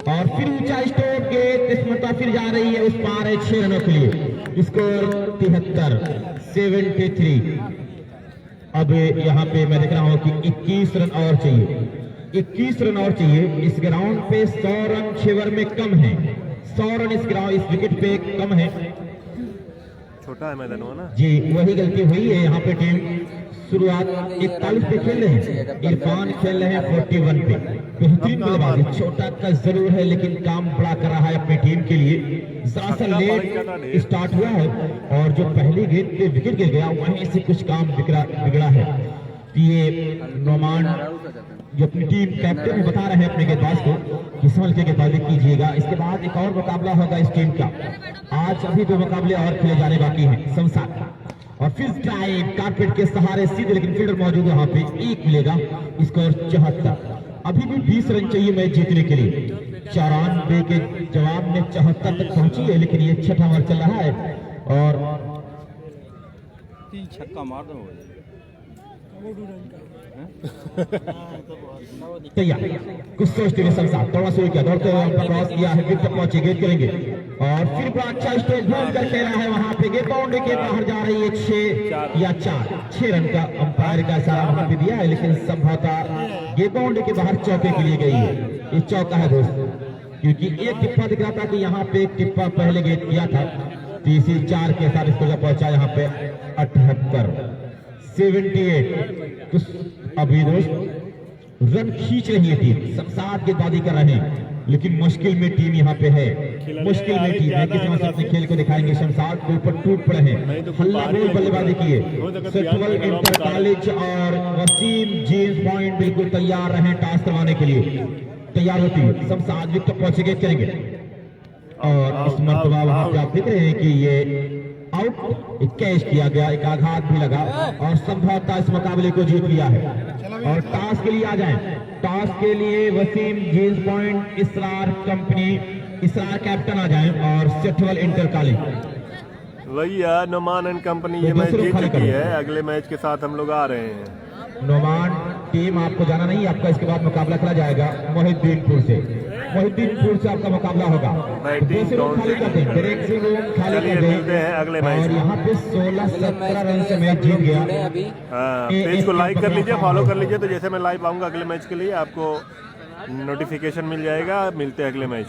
Speaker 4: और फिर ऊंचा स्टोक गेट इस फिर जा रही है उस पार है 6 रनों के लिए। स्कोर 73। अब यहाँ पे मैं देख रहा हूँ कि 21 रन और चाहिए। 21 रन और चाहिए। इस ग्राउंड पे 100 रन 6 ओवर में कम है। 100 रन इस विकेट पे कम है।
Speaker 2: छोटा है मैदान ना
Speaker 4: जी, वही गलती हुई है। यहाँ पे टीम शुरुआत 41 पे खेल रहे हैं, इरफान खेल रहे हैं 41 पे। बेहतरीन बल्लेबाजी, छोटा का जरूर है लेकिन काम बड़ा कर रहा है अपनी टीम के लिए। जरा सा लेट स्टार्ट हुआ है और जो पहली गेंद पे विकेट गिर गया वहीं से कुछ काम बिगड़ा है। ये नोमान जो अपनी टीम कैप्टन में बता रहे हैं अपने गेंदबाज को कि संभल के गेंदबाजी कीजिएगा। इसके बाद एक और मुकाबला होगा इस टीम का। आज अभी 2 मुकाबले और खेले जाने बाकी हैं। शमशाद और फिर ड्राइव कारपेट के सहारे सीधे, लेकिन फील्डर मौजूद है वहां पे। 1 मिलेगा। स्कोर 74। अभी भी 20 रन चाहिए मैच जीतने के लिए। 94 के जवाब में 74 तक पहुंची है, लेकिन ये 6वां ओवर चल रहा है और
Speaker 6: तीन छक्का मार दो
Speaker 4: तैयार कुछ सोचते हुए शमशाद दौड़ा शुरू किया, दौड़ते हुए अंपायर क्रॉस किया है, गेट तक पहुंचे, गेट करेंगे और फिर बड़ा अच्छा स्ट्रोक घूम कर खेला है वहां पे, गेट बाउंड्री के बाहर जा रही है 6 या 4 रन का अंपायर का इशारा वहां पे दिया है, लेकिन संभवतः गेट बाउंड्री के बाहर चौके के लिए गई है। ये चौका है दोस्त, क्योंकि एक टिप्पा दिख रहा था कि यहाँ पे एक टिप्पा पहले गेट किया था, तीसरी 4 के साथ इसको जब पहुंचा यहाँ पे 78 कुछ अभी दोस्त रन खींच रही है टीम, शमशाद गेंदबाजी कर रहे हैं, लेकिन मुश्किल में टीम यहाँ पे है, मुश्किल में टीम है। किसी वजह से अपने खेल को दिखाएंगे, शमशाद के ऊपर टूट पड़े हैं, हल्ला बोल बल्लेबाजी किए, सेक्चुअल इंटर कॉलेज और वसीम जेम्स पॉइंट बिल्कुल तैयार रहे टॉस करवाने के लिए, तैयार होती है। शमशाद विकेट तक पहुंचेंगे, करेंगे और इस मरतबा वहां पे आप देख रहे हैं कि ये आउट कैच किया गया, एक आघात भी लगा और संभवतः इस मुकाबले को जीत लिया है। और टॉस के लिए आ जाएं, टॉस के लिए वसीम जेम्स पॉइंट इसरार कंपनी इसरार कैप्टन आ जाएं और सेक्चुअल इंटर कॉलेज
Speaker 2: वही है नोमान एंड कंपनी, ये मैच जीत चुकी है, अगले मैच के साथ हम लोग आ रहे हैं।
Speaker 4: नोमान टीम आपको जाना नहीं, आपका इसके बाद मुकाबला खेला जाएगा मोहिद्दीनपुर से, मोहिद्दीनपुर से आपका मुकाबला होगा। खाली कर दें, ड्रेसिंग रूम खाली कर दें
Speaker 2: अगले मैच
Speaker 4: और यहाँ पे 16-17 रन से मैच जीत गया।
Speaker 2: पेज को लाइक कर लीजिए, फॉलो कर लीजिए, तो जैसे मैं लाइव आऊंगा अगले मैच के लिए आपको नोटिफिकेशन मिल जाएगा। मिलते हैं अगले मैच में।